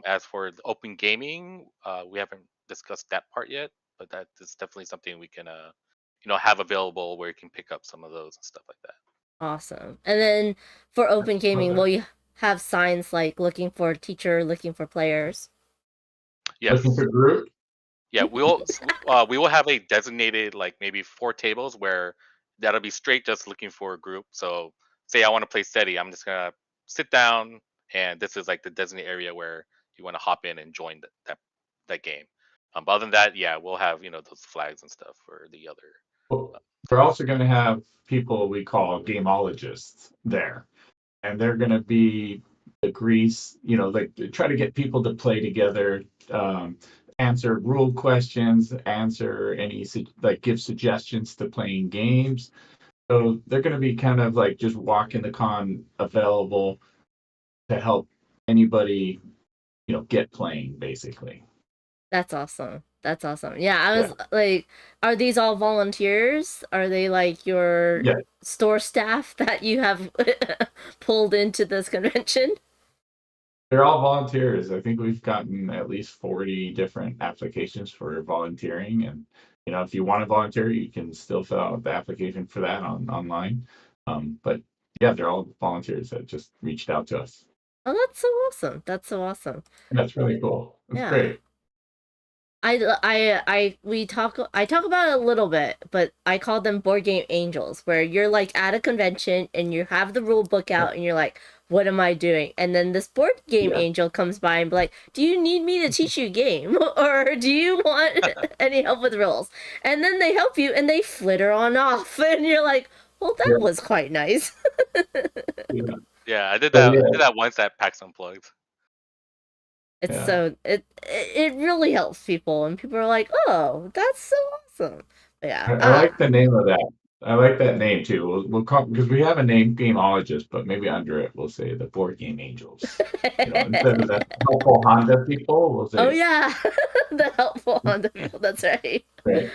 As for the open gaming, we haven't discussed that part yet, but that is definitely something we can have available where you can pick up some of those and stuff like that. Awesome. And then for open gaming, Okay. will you have signs like looking for a teacher, looking for players? Yes. Looking for group? Yeah, we will have a designated like maybe 4 tables where that'll be straight just looking for a group. So say I want to play steady, I'm just gonna sit down, and this is like the designated area where you want to hop in and join that game. But other than that, yeah, we'll have those flags and stuff for the other. Well, we're also going to have people we call gameologists there, and they're going to be the grease, like try to get people to play together, answer rule questions, answer any like give suggestions to playing games. So they're going to be kind of like just walking the con available to help anybody, get playing basically. That's awesome. That's awesome. Yeah, I was like, are these all volunteers? Are they like your Yeah. store staff that you have pulled into this convention? They're all volunteers. I think we've gotten at least 40 different applications for volunteering. And, if you want to volunteer, you can still fill out the application for that online. But yeah, they're all volunteers that just reached out to us. Oh, that's so awesome. That's so awesome. And that's really cool. It's Yeah. great. I talk about it a little bit, but I call them board game angels, where you're like at a convention and you have the rule book out and you're like, what am I doing? And then this board game Yeah. angel comes by and be like, do you need me to teach you a game? Or do you want any help with rules? And then they help you and they flitter on off and you're like, well, that Yeah. was quite nice. Yeah. Yeah, I did So, that. yeah. I did that once at PAX Unplugged. It's Yeah. so it really helps people and people are like, oh, that's so awesome. But yeah. I like the name of that. I like that name too. We'll call because we have a name gameologist, but maybe under it we'll say the board game angels. Instead of the helpful Honda people, we'll say Oh yeah, the helpful on the people. That's right. Right.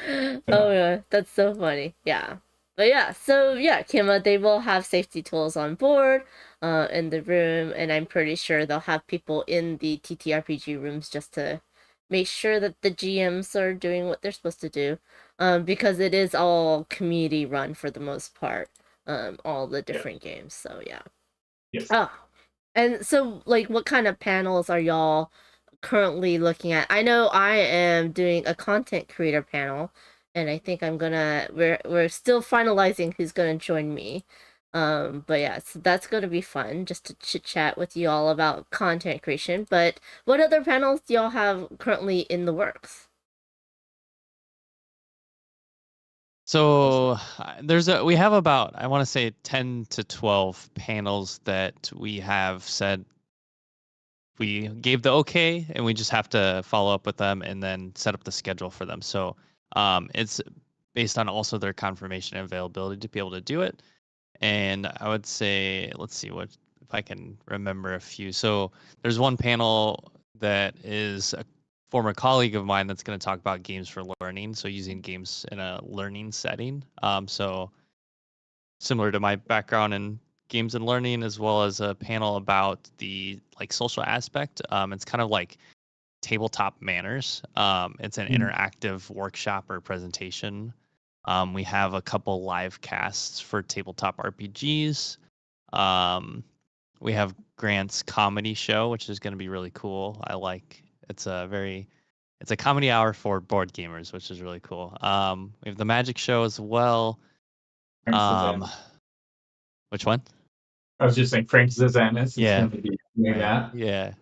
Oh yeah, that's so funny. Yeah, but yeah, so yeah, Kima, they will have safety tools on board, in the room, and I'm pretty sure they'll have people in the TTRPG rooms just to make sure that the GMs are doing what they're supposed to do, because it is all community run for the most part, all the different games. So yeah. Yes. Oh, and so like, what kind of panels are y'all currently looking at? I know I am doing a content creator panel, and I think we're still finalizing who's gonna join me. But yeah, so that's gonna be fun just to chit chat with you all about content creation. But what other panels do y'all have currently in the works? So we have about, I want to say 10 to 12 panels that we have said we gave the okay, and we just have to follow up with them and then set up the schedule for them. So it's based on also their confirmation and availability to be able to do it. And I would say, let's see what if I can remember a few. So there's one panel that is a former colleague of mine that's going to talk about games for learning. So using games in a learning setting. So similar to my background in games and learning, as well as a panel about the like social aspect. It's kind of like tabletop manners. It's an interactive workshop or presentation. We have a couple live casts for tabletop RPGs. We have Grant's comedy show, which is going to be really cool. It's a comedy hour for board gamers, which is really cool. We have the magic show as well. Frank Zazanis. Which one? I was just saying Frank Zazanis is Yeah. going to be doing that. Yeah.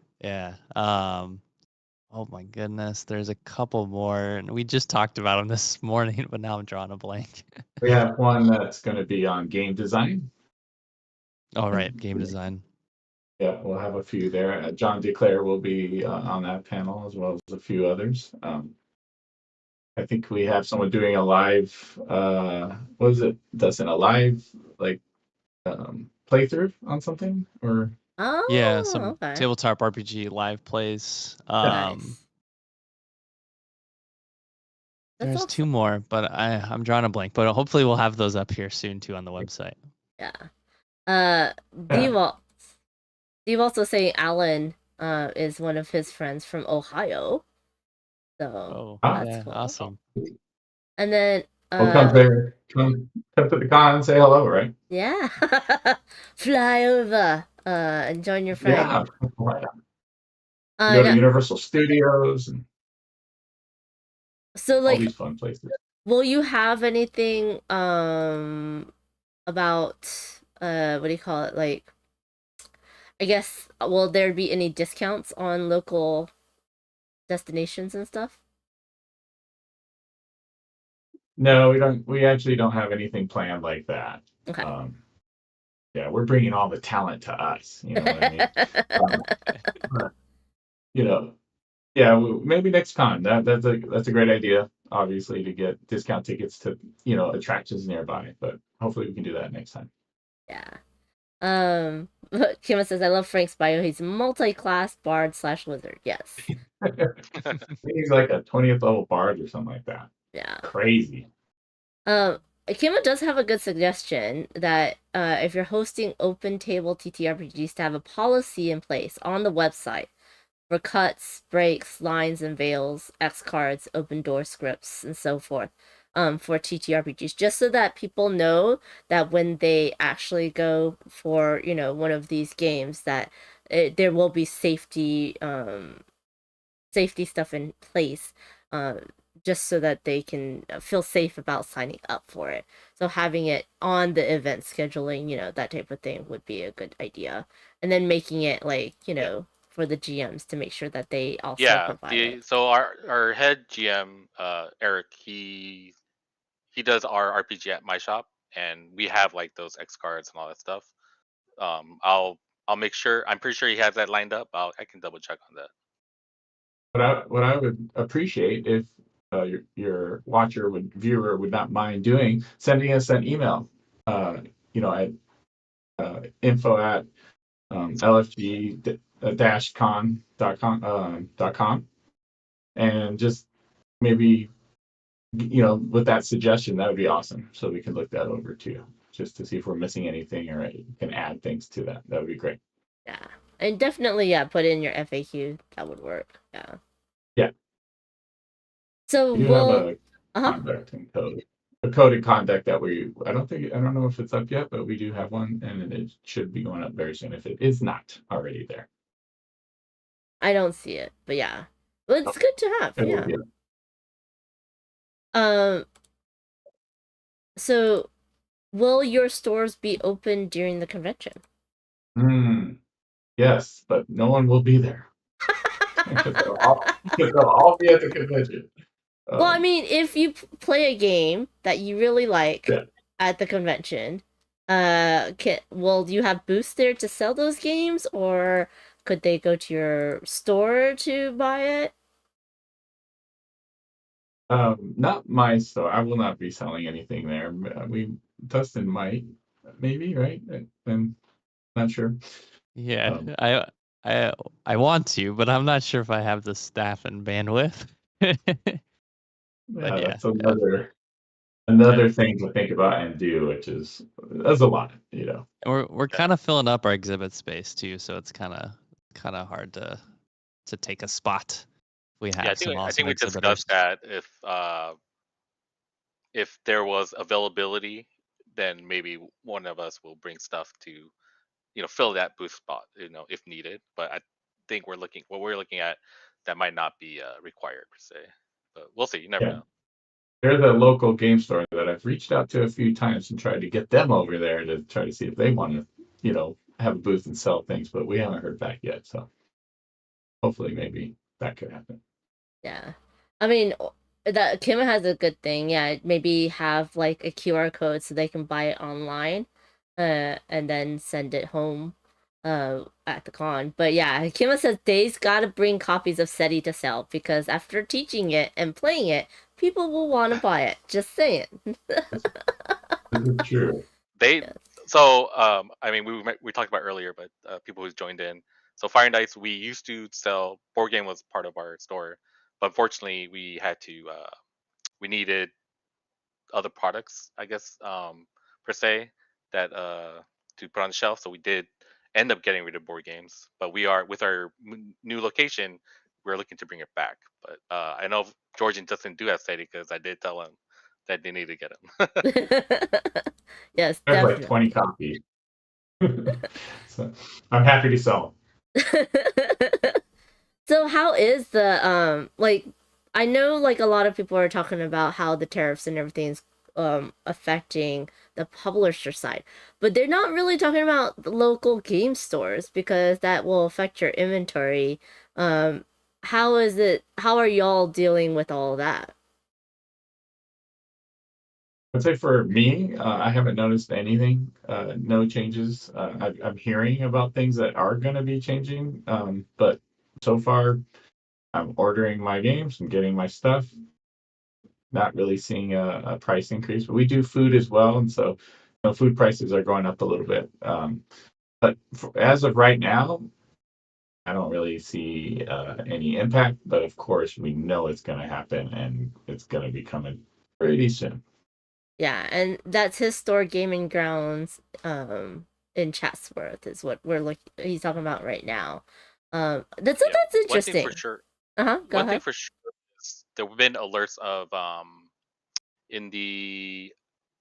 Oh my goodness, there's a couple more, and we just talked about them this morning, but now I'm drawing a blank. We have one that's going to be on game design. All right, game design. Yeah, we'll have a few there. John DeClaire will be on that panel as well as a few others. I think we have someone doing a live, what is it, Dustin, a live like playthrough on something or? Oh, Yeah, some okay. tabletop RPG live plays. Nice. That's There's awesome. two more, but I'm drawing a blank. But hopefully we'll have those up here soon too on the website. Yeah. Steve also saying Alan is one of his friends from Ohio. So that's yeah, cool. awesome. And then Well, come there, come to the con and say hello, right? Yeah. Fly over and join your friend. Yeah. Go to Universal Studios and so like all these fun places. Will you have anything about what do you call it? Like, I guess, will there be any discounts on local destinations and stuff? No, we don't. We actually don't have anything planned like that. Okay. Yeah, we're bringing all the talent to us. You know what I mean? Yeah, maybe next con. That's a great idea. Obviously, to get discount tickets to attractions nearby, but hopefully we can do that next time. Yeah. Kima says, I love Frank's bio. He's a multi-class bard / wizard. Yes. He's like a 20th level bard or something like that. Yeah. Crazy. Kima does have a good suggestion that if you're hosting open table TTRPGs, to have a policy in place on the website for cuts, breaks, lines and veils, X cards, open door scripts, and so forth. for TTRPGs, just so that people know that when they actually go for, one of these games, that there will be safety stuff in place, just so that they can feel safe about signing up for it. So having it on the event scheduling, that type of thing would be a good idea. And then making it like, for the GMs to make sure that they also Yeah, provide it. so our head GM, Eric, he does our RPG at my shop, and we have like those X cards and all that stuff. I'll make sure. I'm pretty sure he has that lined up. I can double check on that. What I would appreciate if your viewer would not mind doing, sending us an email, at info at lfg-con.com, and just maybe, with that suggestion, that would be awesome. So we can look that over too, just to see if we're missing anything or can add things to that. That would be great. Yeah. And definitely, yeah, put in your FAQ. That would work. Yeah. Yeah. So We do have we'll. a Uh-huh. conduct and code. A code of conduct that I don't know if it's up yet, but we do have one, and it should be going up very soon if it is not already there. I don't see it, but yeah. Well, it's good to have. It will Yeah. be. So will your stores be open during the convention? Yes, but no one will be there. Because they'll all be at the convention. Well, I mean, if you play a game that you really like Yeah. at the convention, will you have booths there to sell those games, or could they go to your store to buy it? Not my store. I will not be selling anything there. Dustin might, maybe, right? I'm not sure. Yeah, Um, I want to, but I'm not sure if I have the staff and bandwidth. But yeah, that's another thing to think about and do, which that's a lot. we're kind of filling up our exhibit space too, so it's kind of hard to take a spot. We have some I awesome think we exhibitors. discussed that if there was availability, then maybe one of us will bring stuff to fill that booth spot, if needed. But I think we're looking at, that might not be required per se. But we'll see. You never Yeah. know. There's a local game store that I've reached out to a few times and tried to get them over there to try to see if they want to, have a booth and sell things, but we haven't heard back yet. So hopefully, maybe that could happen. Yeah. I mean, that Kim has a good thing. Yeah, maybe have like a QR code so they can buy it online, and then send it home, at the con. But yeah, Kima says Dave's got to bring copies of SETI to sell because after teaching it and playing it, people will want to buy it. Just saying. This is true. I mean, we talked about earlier, but people who's joined in. So Fire and Dice, we used to sell board game, was part of our store, but unfortunately we needed other products, I guess, per se, that to put on the shelf. So we did end up getting rid of board games, but we are, with our new location, we're looking to bring it back. But I know George and Dustin do have SETI because I did tell them that they need to get them. Yes, There's like definitely. 20 copies. So I'm happy to sell them. So how is the like, I know like a lot of people are talking about how the tariffs and everything's affecting the publisher side, but they're not really talking about the local game stores because that will affect your inventory. How are y'all dealing with all that? I'd say for me, I haven't noticed anything, no changes. I'm hearing about things that are going to be changing, but so far, I'm ordering my games and getting my stuff. Not really seeing a price increase, but we do food as well, and so food prices are going up a little bit. But as of right now, I don't really see any impact. But of course, we know it's going to happen, and it's going to be coming pretty soon. Yeah, and that's his store, Gaming Grounds, in Chatsworth is what he's talking about right now. That's interesting. One thing for sure. Uh-huh, go One thing ahead. for sure is there have been alerts of in the,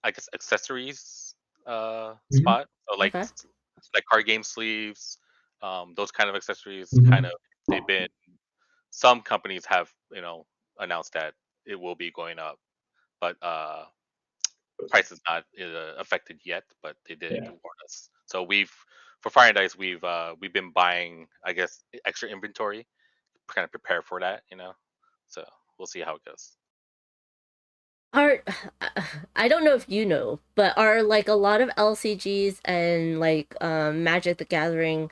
I guess, accessories Mhm. spot. So like Okay. like card game sleeves, those kind of accessories. Kind Mhm. of they've been, some companies have announced that it will be going up, but price is not affected yet. But they did Yeah. warn us. So for Fire and Dice, we've been buying, I guess, extra inventory, kind of prepare for that. So we'll see how it goes. Are I don't know if you know, but are like a lot of LCGs and like Magic the Gathering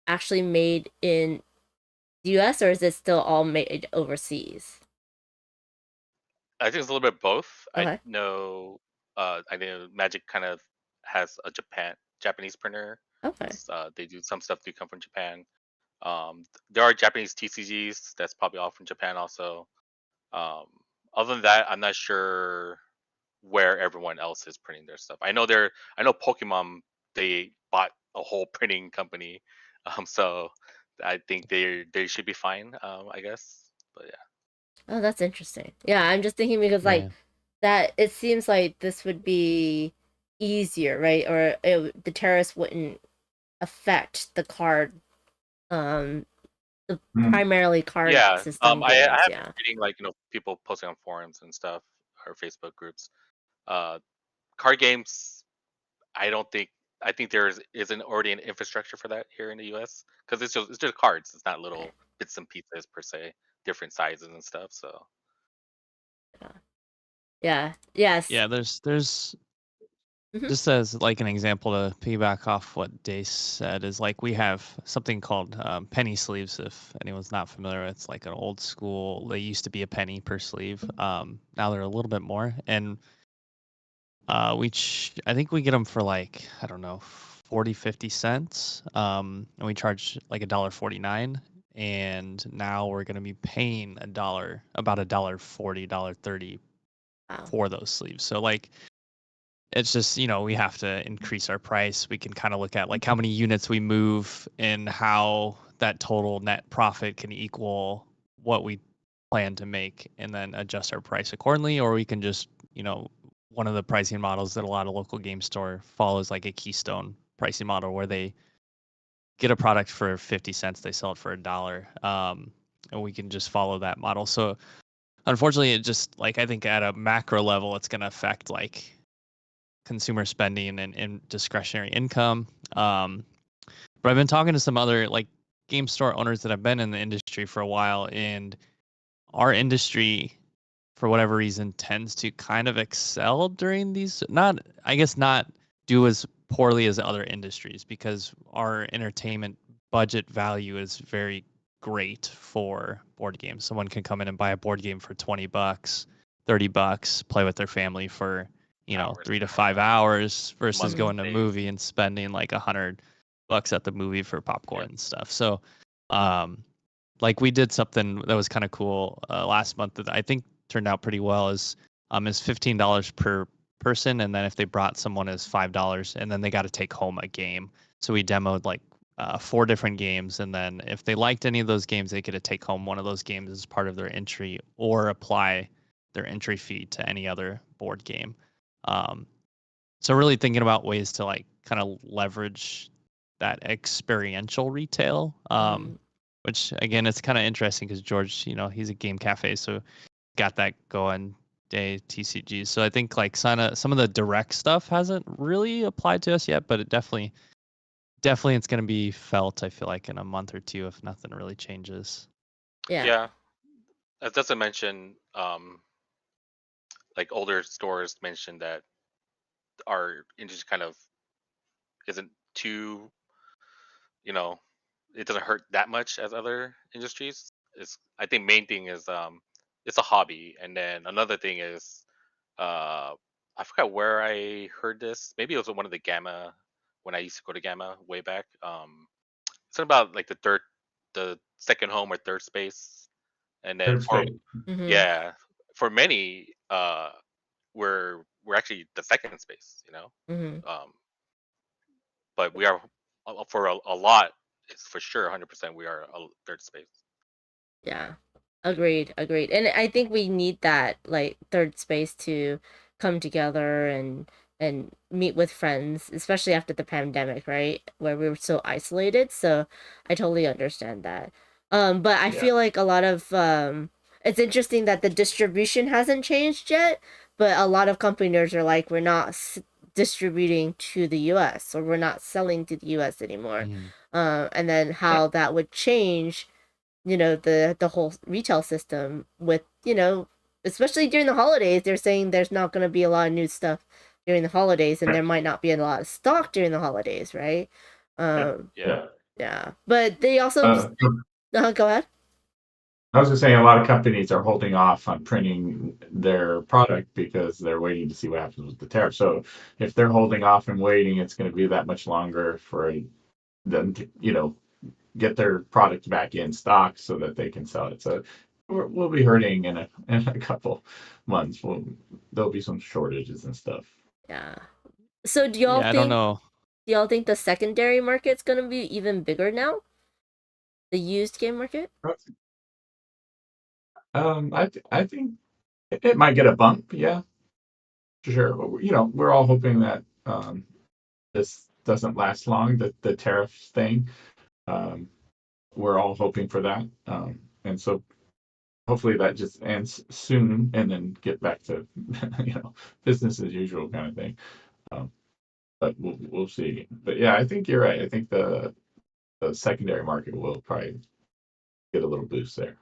actually made in the US, or is it still all made overseas? I think it's a little bit both. Okay. I know Magic kind of has a Japanese printer. Okay. They do some stuff do come from Japan. There are Japanese TCGs that's probably all from Japan also. Um, Other than that, I'm not sure where everyone else is printing their stuff. I know Pokemon, they bought a whole printing company, so I think they should be fine. I guess, but yeah. Oh, that's interesting. Yeah, I'm just thinking because like Yeah. that it seems like this would be easier, right? Or the terrorists wouldn't affect the card the Mm. primarily card Yeah, system I games, have been yeah. reading, like, people posting on forums and stuff, or Facebook groups. Uh, Card games, I don't think I think there isn't already an infrastructure for that here in the US, because it's just cards. It's not Okay. little bits and pieces per se, different sizes and stuff. So Yeah. Yeah. Yes. Yeah, there's Hmm. just as like an example to piggyback off what Dace said is like we have something called penny sleeves. If anyone's not familiar, it's like an old school. They used to be a penny per sleeve. Now they're a little bit more, and I think we get them for like I don't know 40-50 cents. And we charge like $1.49. And now we're gonna be paying about $1.40, $1.30 Wow. for those sleeves. So like it's just we have to increase our price. We can kind of look at like how many units we move and how that total net profit can equal what we plan to make, and then adjust our price accordingly. Or we can just one of the pricing models that a lot of local game store follows, like a Keystone pricing model, where they get a product for 50 cents, they sell it for $1. And we can just follow that model. So unfortunately, it just like I think at a macro level it's going to affect like consumer spending and discretionary income. But I've been talking to some other like game store owners that have been in the industry for a while, and our industry, for whatever reason, tends to kind of excel during these. Not, I guess, not do as poorly as other industries, because our entertainment budget value is very great for board games. Someone can come in and buy a board game for $20, $30, play with their family for hours, 3 to 5 hours, versus months, going to a days. movie and spending like $100 at the movie for popcorn Yeah. and stuff. So, like we did something that was kind of cool last month that I think turned out pretty well. Is $15 per person, and then if they brought someone, is $5, and then they got to take home a game. So we demoed like 4 different games, and then if they liked any of those games, they get to take home one of those games as part of their entry, or apply their entry fee to any other board game. Um, so really thinking about ways to like kind of leverage that experiential retail. Mm. Which again, it's kind of interesting because George, he's a game cafe, so got that going day TCG. So I think like some of the direct stuff hasn't really applied to us yet, but it definitely it's going to be felt, I feel like, in a month or two if nothing really changes. Yeah. Yeah. As Dustin mentioned, like older stores mentioned that our industry kind of isn't too, you know, it doesn't hurt that much as other industries. It's I think main thing is it's a hobby, and then another thing is uh I forgot where I heard this. Maybe it was at one of the Gamma, when I used to go to Gamma way back. It's about like the second home or third space, and then Third space. Mm-hmm. yeah, for many we're actually the second space, Mm-hmm. um but we are for a lot, it's for sure 100% we are a third space. Yeah. Agreed. Agreed. And I think we need that like third space to come together and meet with friends, especially after the pandemic, right? Where we were so isolated. So I totally understand that. But I Yeah. feel like a lot of it's interesting that the distribution hasn't changed yet, but a lot of companies are like, we're not distributing to the US, or we're not selling to the US anymore. Mhm. And then how that would change, the whole retail system with, especially during the holidays. They're saying there's not going to be a lot of new stuff during the holidays, and there might not be a lot of stock during the holidays, right? Um, Yeah. yeah, but they also Uh, go ahead. I was just saying a lot of companies are holding off on printing their product because they're waiting to see what happens with the tariff. So if they're holding off and waiting, it's going to be that much longer for them to, get their product back in stock so that they can sell it. So we'll be hurting in a couple months. There'll be some shortages and stuff. Yeah. So do y'all Yeah, I don't think know. the secondary market's gonna be even bigger now? The used game market? I think it might get a bump. Yeah, for sure. We're all hoping that this doesn't last long. The tariff thing. Um, we're all hoping for that. And so hopefully that just ends soon and then get back to business as usual kind of thing. But we'll see. But yeah, I think you're right. I think the secondary market will probably get a little boost there.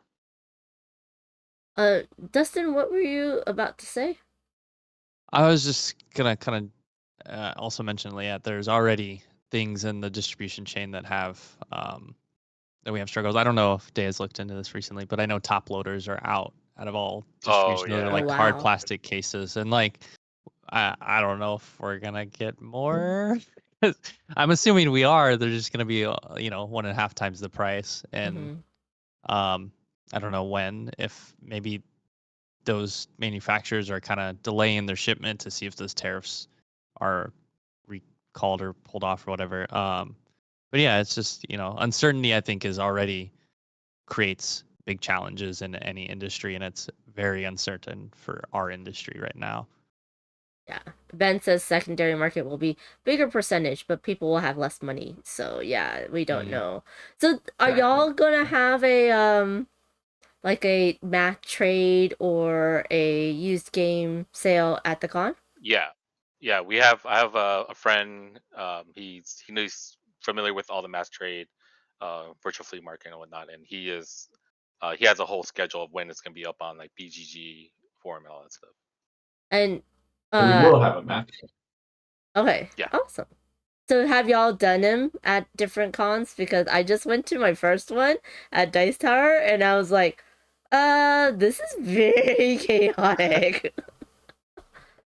Dustin, what were you about to say? I was just gonna kind of also mention, Leah, there's already things in the distribution chain that have that we have struggles. I don't know if Day has looked into this recently, but I know top loaders are out of all distribution. Those yeah. are Oh like hard wow. plastic cases, and like I don't know if we're gonna get more. I'm assuming we are. They're just gonna be 1.5 times the price, and I don't know when, if maybe those manufacturers are kind of delaying their shipment to see if those tariffs are recalled or pulled off or whatever. But yeah, it's just, uncertainty, I think, is already creates big challenges in any industry, and it's very uncertain for our industry right now. Yeah. Ben says secondary market will be bigger percentage, but people will have less money. So yeah, we don't know. So are y'all gonna have a like a math trade or a used game sale at the con? Yeah. I have a friend. He's familiar with all the mass trade, virtual flea market and whatnot, and he has a whole schedule of when it's gonna be up on like BGG forum and all that stuff. And So we will have a match. okay, Yeah. awesome. So have y'all done them at different cons? Because I just went to my first one at Dice Tower, and I was like, this is very chaotic.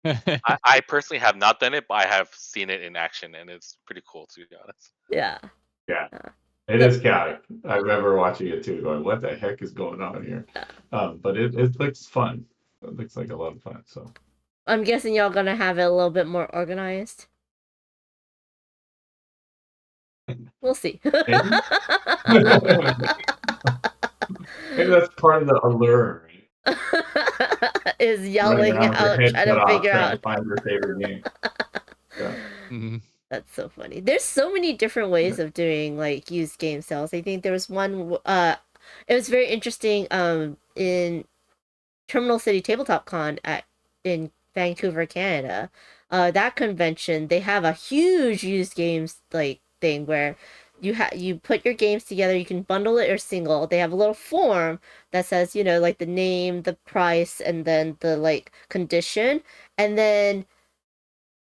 I personally have not done it, but I have seen it in action, and it's pretty cool, to be honest. Yeah. Yeah. It is chaotic. I remember watching it too, going, "What the heck is going on here?" But it looks fun. It looks like a lot of fun. So I'm guessing y'all gonna have it a little bit more organized. We'll see. maybe, maybe that's part of the allure. Is Running yelling around with your out, head trying cut to off, figure trying to out. find your favorite game. Yeah. Mhm. That's so funny. There's so many different ways of doing like used game sales. I think there was one it was very interesting in Terminal City Tabletop Con in Vancouver, Canada. That convention, they have a huge used games like thing where you put your games together, you can bundle it or single. They have a little form that says, like the name, the price, and then the like condition. And then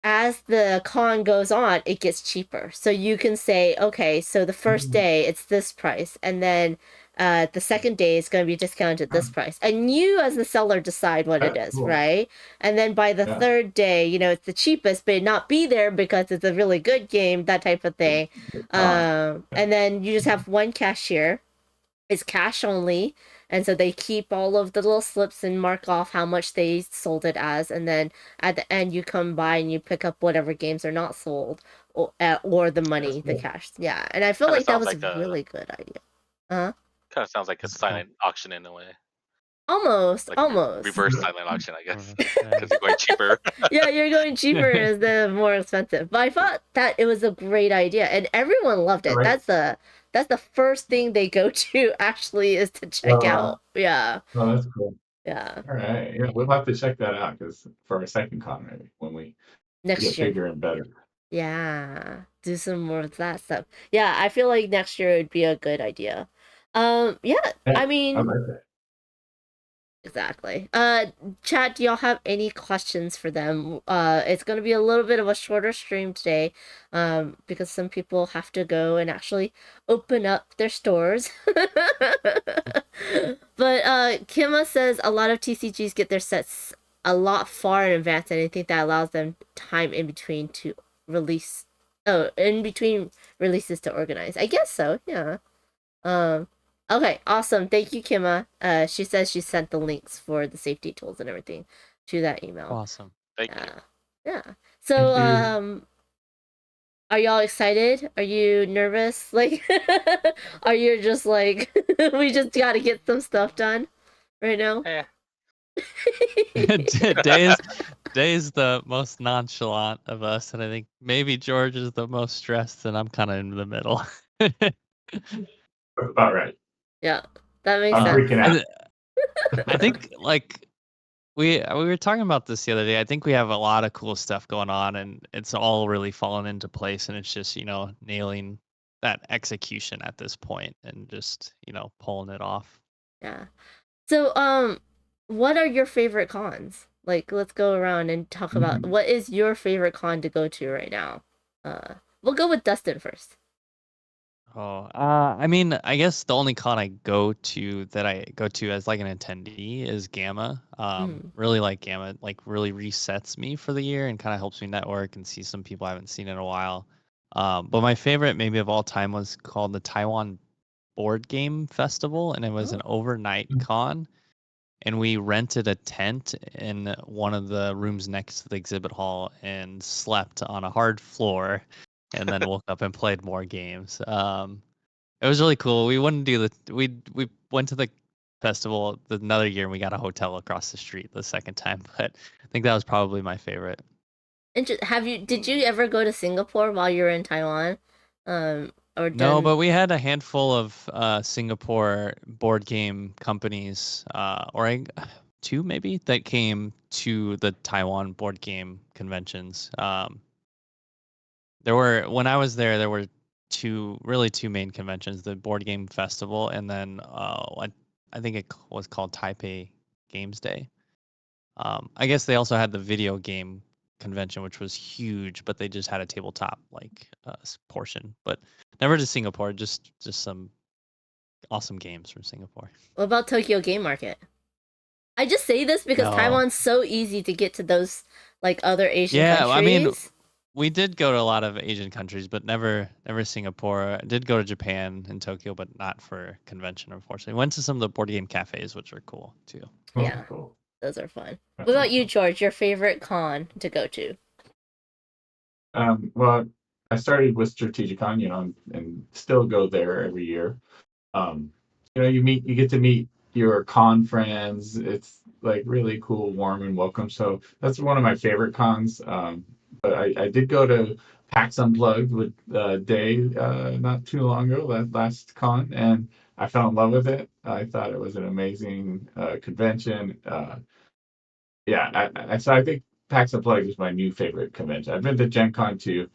as the con goes on, it gets cheaper. So you can say, okay, so the first day it's this price, and then the second day is going to be discounted this price. And you, as the seller, decide what it That's is, cool. right? And then by the third day, it's the cheapest, but not be there because it's a really good game, that type of thing. And then you just have one cashier. It's cash only, and so they keep all of the little slips and mark off how much they sold it as, and then at the end you come by and you pick up whatever games are not sold, or the money, the cash. Yeah, and I feel Kind of like that sounds was like a really good idea. kind of sounds like a That's cool. silent auction in a way. Almost, Like almost. reverse silent auction, I guess, Yeah. because you're going cheaper. Yeah, you're going cheaper is the more expensive. But I thought that it was a great idea, and everyone loved it. Right. That's the first thing they go to actually is to check out. Yeah, Oh, that's cool. yeah. All right. Yeah, we'll have to check that out because for our second con, maybe when we Next get year. bigger and better. Yeah, do some more of that stuff. Yeah, I feel like next year would be a good idea. Yeah, I I mean, like that. exactly. Chat, do y'all have any questions for them? It's gonna be a little bit of a shorter stream today, because some people have to go and actually open up their stores. But Kima says a lot of TCGs get their sets a lot far in advance, and I think that allows them time in between to release. Oh, in between releases to organize. I guess so. Yeah. Um. Okay. Awesome. Thank you, Kima. She says she sent the links for the safety tools and everything to that email. Awesome. Thank you. Yeah. So Thank you. are y'all excited? Are you nervous? Like, are you just like we just got to get some stuff done right now? Eh. Day is the most nonchalant of us, and I think maybe George is the most stressed, and I'm kind of in the middle. That's about right. Yeah, that makes I'm sense. freaking out. I think like we were talking about this the other day. I think we have a lot of cool stuff going on, and it's all really fallen into place, and it's just nailing that execution at this point, and just pulling it off. Yeah. So what are your favorite cons? Like, let's go around and talk about what is your favorite con to go to right now. We'll go with Dustin first. Oh, I mean, I guess the only con I go to as like an attendee is Gamma. Really like Gamma. Like really resets me for the year and kind of helps me network and see some people I haven't seen in a while. But my favorite maybe of all time was called the Taiwan Board Game Festival, and it was an overnight con. And we rented a tent in one of the rooms next to the exhibit hall and slept on a hard floor, and then woke up and played more games. It was really cool. We wouldn't do we went to the festival another year and we got a hotel across the street the second time, but I think that was probably my favorite. Did you ever go to Singapore while you were in Taiwan? Or No, done... but we had a handful of Singapore board game companies, two maybe, that came to the Taiwan board game conventions. When I was there were two main conventions: the board game festival, and then I think it was called Taipei Games Day. I guess they also had the video game convention, which was huge, but they just had a tabletop portion. But never to Singapore, just some awesome games from Singapore. What about Tokyo Game Market? I just say this because No. Taiwan's so easy to get to those like other Asian countries. I mean, we did go to a lot of Asian countries, but never Singapore. I did go to Japan and Tokyo, but not for convention, unfortunately. Went to some of the board game cafes, which are cool too. Yeah, Cool. those are fun. What about you, George? Your favorite con to go to? Well, I started with Strategicon, and still go there every year. You get to meet your con friends. It's like really cool, warm, and welcome. So that's one of my favorite cons. But I did go to PAX Unplugged with Day not too long ago, that last con, and I fell in love with it. I thought it was an amazing convention. So I think PAX Unplugged is my new favorite convention. I've been to Gen Con too,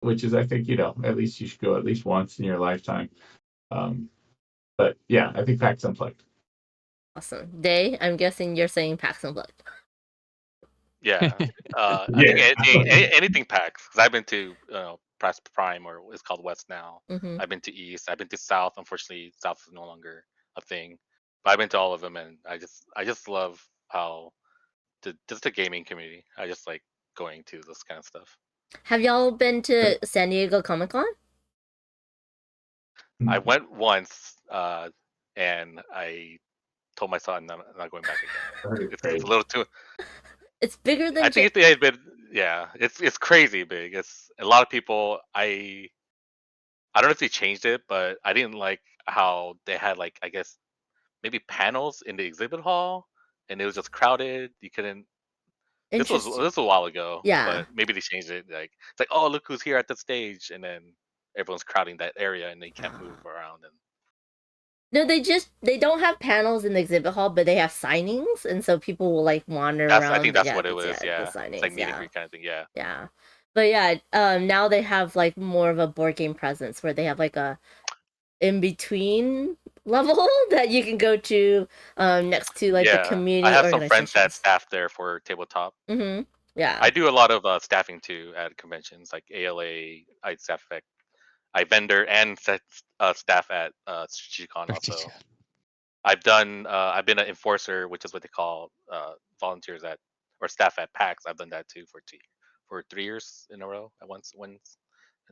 which is, I think, at least you should go at least once in your lifetime. But yeah, I think PAX Unplugged. Awesome. Day, I'm guessing you're saying PAX Unplugged. Yeah. I think anything PAX, because I've been to Press Prime, or it's called West now. I've been to East. I've been to South. Unfortunately, South is no longer a thing. But I've been to all of them, and I just love how just the gaming community. I just like going to this kind of stuff. Have y'all been to San Diego Comic Con? I went once, and I told myself I'm not going back again. It's a little too. It's bigger than. I think it had been. Yeah, it's crazy big. It's a lot of people. I don't know if they changed it, but I didn't like how they had, like, I guess maybe panels in the exhibit hall, and it was just crowded. You couldn't. This was a while ago. Yeah. But maybe they changed it. Like it's like, oh, look who's here at the stage, and then everyone's crowding that area, and they can't move around. And No, they don't have panels in the exhibit hall, but they have signings, and so people will like wander around. I think that's what it was. The signings, it's like meet and greet kind of thing. Yeah. Yeah, but yeah, now they have like more of a board game presence where they have like a in between level that you can go to next to like the community. I have some friends that staff there for tabletop. Mm-hmm. Yeah, I do a lot of staffing too at conventions like ALA. I staff at I vendor and staff at StrategiCon also. I've been an enforcer, which is what they call volunteers at or staff at PAX. I've done that too for 3 years in a row at once, and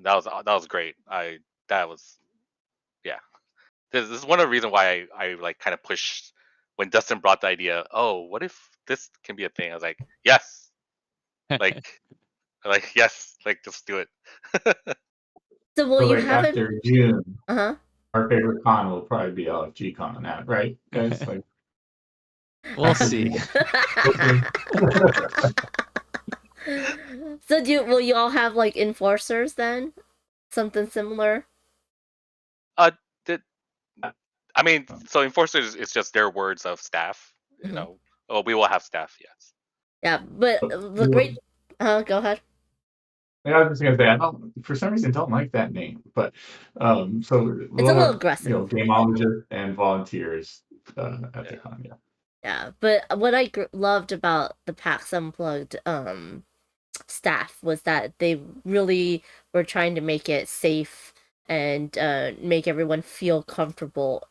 that was great. This is one of the reasons why I like kind of pushed when Dustin brought the idea. Oh, what if this can be a thing? I was like, yes, like yes, like just do it. So will you have after June? Our favorite con will probably be LFG Con, right, guys? Like, we'll see. So will you all have like enforcers then? Something similar? I mean, so enforcers is just their words of staff. You know, we will have staff, yes. Yeah, but the great. Go ahead. Yeah, I was just gonna say for some reason don't like that name, but so it's a little aggressive. Gameologists and volunteers at the con, yeah. Yeah, but what I loved about the PAX Unplugged staff was that they really were trying to make it safe and make everyone feel comfortable,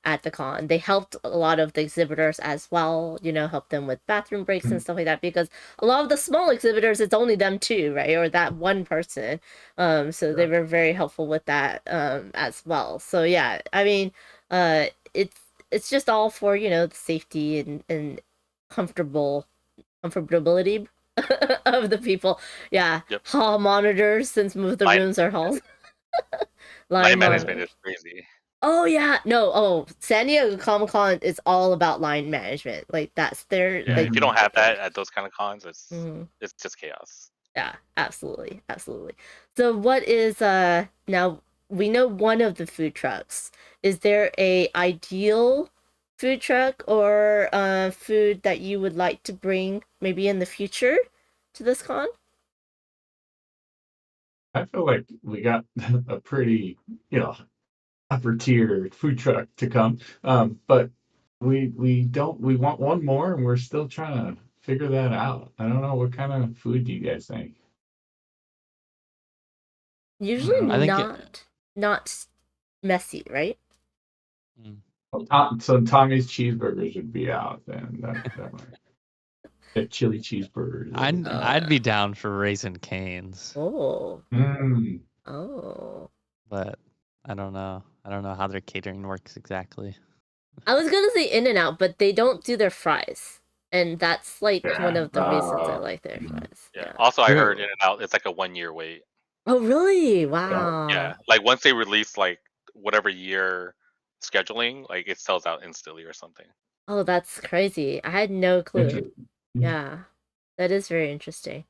at the con. They helped a lot of the exhibitors as well, help them with bathroom breaks and stuff like that, because a lot of the small exhibitors, it's only them two, right? Or that one person. So they were very helpful with that as well. So yeah, I mean, it's just all for, the safety and comfortability of the people. Yeah. Yep. Hall monitors, since most of the rooms are halls. Line management is crazy. Oh yeah, no. Oh, San Diego Comic-Con is all about line management. Like that's their. Yeah, if you don't have that at those kind of cons, it's just chaos. Yeah, absolutely. So what is now we know one of the food trucks. Is there a ideal food truck or food that you would like to bring maybe in the future to this con? I feel like we got a pretty, upper tier food truck to come. But we want one more, and we're still trying to figure that out. I don't know, what kind of food do you guys think? Usually not messy, right? So Tommy's cheeseburgers would be out then. That might. Chili cheeseburgers. I'd be down for Raisin Canes. Oh. Oh. But I don't know. I don't know how their catering works exactly. I was gonna say In-N-Out, but they don't do their fries, and that's like one of the reasons I like their fries. Yeah. Also, I heard In-N-Out, it's like a 1 year wait. Oh really? Wow. Yeah. Like once they release like whatever year scheduling, like it sells out instantly or something. Oh, that's crazy. I had no clue. Yeah, that is very interesting.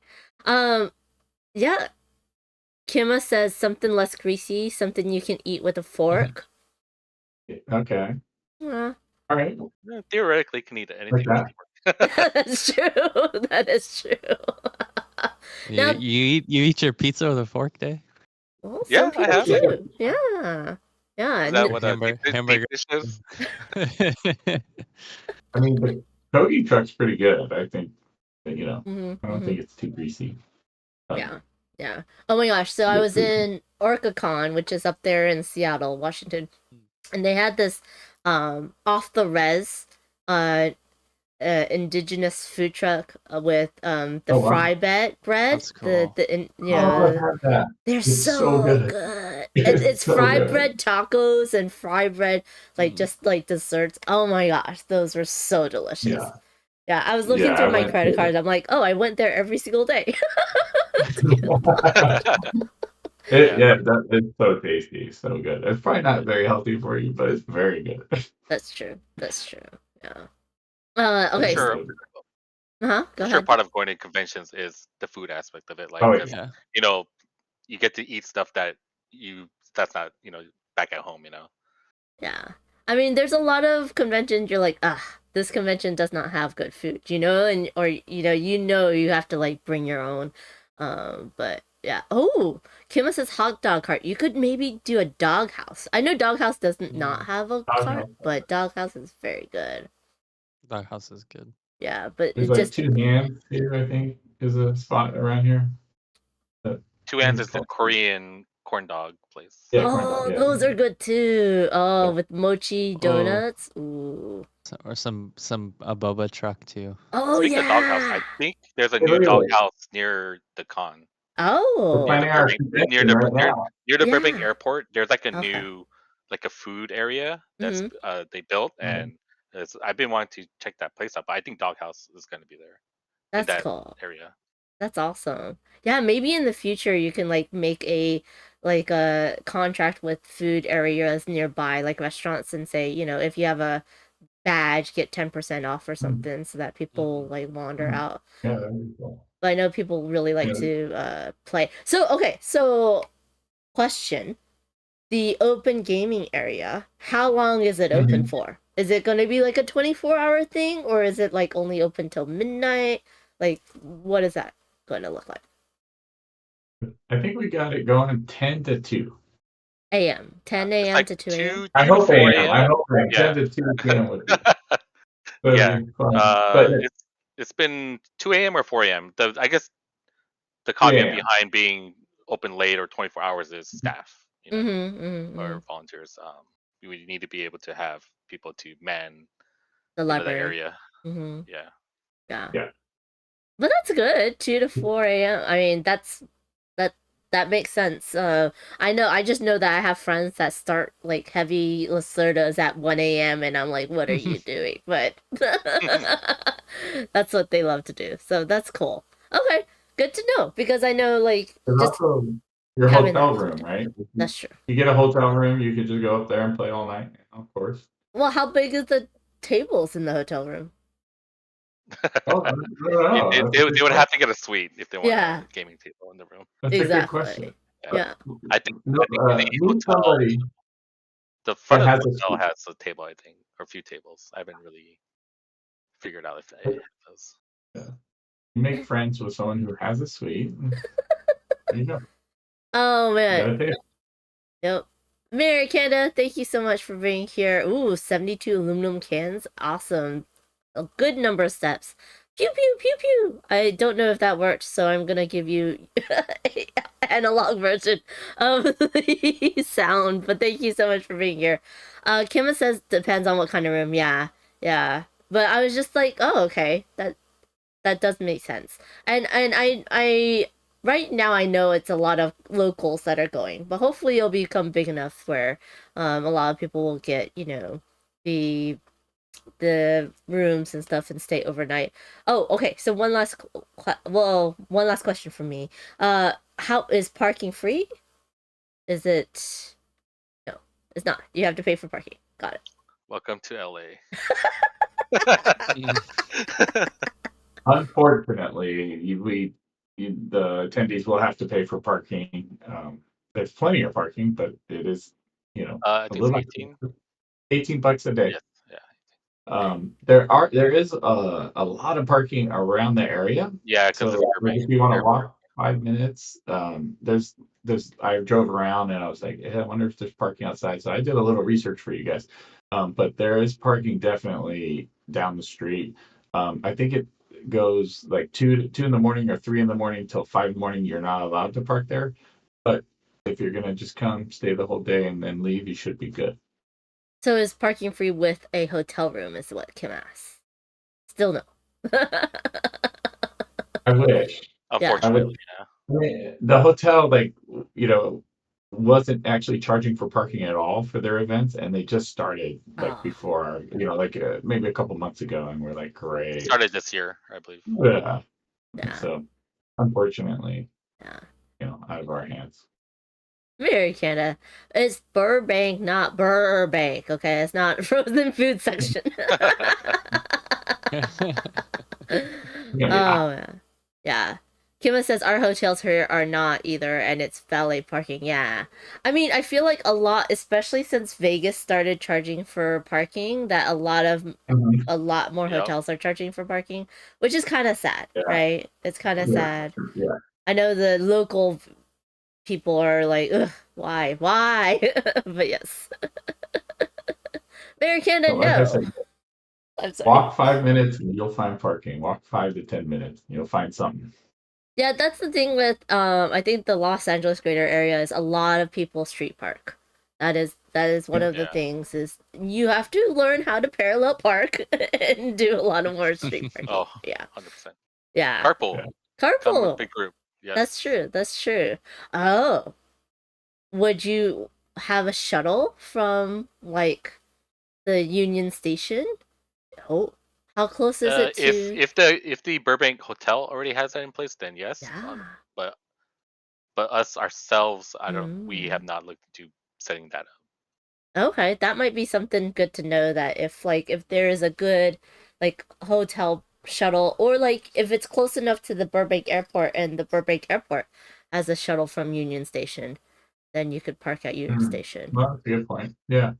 Yeah. Kima says something less greasy, something you can eat with a fork. Okay. Yeah. All right. Yeah, theoretically, can eat anything. That's true. That is true. You eat your pizza with a fork, Dave? Well, some people do. Yeah. Is that what hamburger is? I mean, the Kogi truck's pretty good. I think, I don't think it's too greasy. Yeah. Oh my gosh. So I was in OrcaCon, which is up there in Seattle, Washington, and they had this off the res indigenous food truck with the fry bread. That's cool. They're so good. It's so fried bread tacos and fried bread, like just like desserts. Oh my gosh, those were so delicious. Yeah, I was looking through my credit cards. I'm like, oh, I went there every single day. It's so tasty, so good. It's probably not very healthy for you, but it's very good. That's true. Yeah. Okay. Sure. Go For sure, ahead. part of going to conventions is the food aspect of it. Like, Oh, because Yeah. you know, you get to eat stuff that's not back at home. Yeah. I mean, there's a lot of conventions you're like, this convention does not have good food, and or you have to like bring your own. But yeah. Oh, Kima says hot dog cart. You could maybe do a doghouse. I know doghouse doesn't not have a cart, Doghouse. but doghouse is very good. Doghouse is good. Yeah, but There's it like just two hands here, I think, is a spot around here. But Two I think Hands it's is the called. Korean corn dog place. Yeah, corn dog. oh, Yeah. those are good too. Oh, Yeah. with mochi Oh. donuts. Ooh. Or some a boba truck too. Oh Speaking of doghouse, I yeah. think there's a Hey, new look at this. doghouse near the con. We're Oh. Near the planning our Burbank, convention right now. near the Burbank Yeah. airport. There's like a Okay. new, like a food area that's Mhm. they built, Mhm. and I've been wanting to check that place out. But I think Doghouse is going to be there in That's that cool. area. That's awesome. Yeah, maybe in the future you can like make a contract with food areas nearby, like restaurants, and say, if you have a badge, get 10% off or something, so that people like wander Mhm. out. Yeah, that'd be cool. But I know people really like Yeah. to play. So okay, so question: the open gaming area, how long is it open Mhm. for? Is it going to be like a 24-hour thing, or is it like only open till midnight? Like, what is that going to look like? I think we got it going 10 to 2. AM, 10 It's a.m. like to 2 a.m. I 2 to hope 4 AM. I a.m. hope AM. Yeah. 10 to 2 p.m. would be, that'd Yeah. be fun. But It's been 2 a.m. or 4 a.m. I guess the 2 caveat a.m. behind being open late or 24 hours is staff, Mm-hmm. or volunteers. You would need to be able to have people to man, The the library. area. Mm-hmm. Yeah. Yeah. Yeah. But that's good. 2 to 4 a.m. I mean, that makes sense. I just know that I have friends that start like heavy Lacerdas at 1 a.m. and I'm like, what are you doing? But that's what they love to do. So that's cool. Okay. Good to know because I know like There's just also your having that hotel is good room, too. right? That's true. You get a hotel room, you could just go up there and play all night, of course. Well, how big is the tables in the hotel room? Oh, I don't know. That's a They good would question. have to get a suite if they want Yeah. a gaming table in the room. That's a good question. Exactly. Yeah. Yeah. I think No, the meet hotel, somebody the that front of has the a hotel suite. has a table, I think, or a few tables. I haven't really figured out if it does. Yeah. You make friends with someone who has a suite. There you go. Oh You man. got a table. Yep. Mary Canada, thank you so much for being here. Ooh, 72 aluminum cans. Awesome. A good number of steps. Pew pew pew pew. I don't know if that worked, so I'm gonna give you an analog version of the sound. But thank you so much for being here. Kimma says depends on what kind of room. Yeah, yeah. But I was just like, oh, okay. That does make sense. And I right now I know it's a lot of locals that are going, but hopefully it'll become big enough where a lot of people will get, the the rooms and stuff and stay overnight. Oh, okay. So one last question from me. How is parking free? Is it No, it's not. You have to pay for parking. Got it. Welcome to LA. Unfortunately, the attendees will have to pay for parking. There's plenty of parking, but it is, I a think it's little 18. $18 a day. Yes. Yeah. There is a lot of parking around the area. Yeah, because So it's like, Burbank if you want to Airport. walk 5 minutes, there's I drove around and I was like, I wonder if there's parking outside. So I did a little research for you guys. But there is parking definitely down the street. I think it goes like two in the morning or 3 in the morning till 5 in the morning. You're not allowed to park there. But if you're gonna just come, stay the whole day, and then leave, you should be good. So is parking free with a hotel room is what Kim asks. Still no. I wish. Unfortunately, yeah. I mean, the hotel, like, wasn't actually charging for parking at all for their events, and they just started like Oh, before, like maybe a couple months ago, and we're like, It great. started this year, I believe. Yeah. yeah, So, unfortunately, yeah. out of our hands. Very Canada. It's Burbank, not Burbank. Okay, it's not frozen food section. Oh yeah. Kima says our hotels here are not either, and it's valet parking. Yeah, I mean, I feel like a lot, especially since Vegas started charging for parking, that Mhm. a lot more Yep. hotels are charging for parking, which is kind of sad, Yeah. right? It's kind of Yeah. sad. Yeah. I know the local people are like, ugh, why? But yes, Mary Canada, But like I no. said, I'm sorry. walk 5 minutes and you'll find parking. Walk 5 to 10 minutes, and you'll find something. Yeah, that's the thing with I think the Los Angeles greater area is a lot of people street park. That is one of the Yeah. things is you have to learn how to parallel park and do a lot of more street parking. Oh, Yeah. 100%. Yeah. Carpool. Yeah. Come with Carpool. big group. Yes. That's true. That's true. Oh, would you have a shuttle from like the Union Station? Oh, how close is it to? If the Burbank hotel already has that in place, then yes. Yeah. But us ourselves, we Mm. have not looked into setting that up. Okay, that might be something good to know that if there is a good like hotel shuttle or like if it's close enough to the Burbank airport and the Burbank airport has a shuttle from Union Station, then you could park at Union Station. Well, that's a good point. Yeah.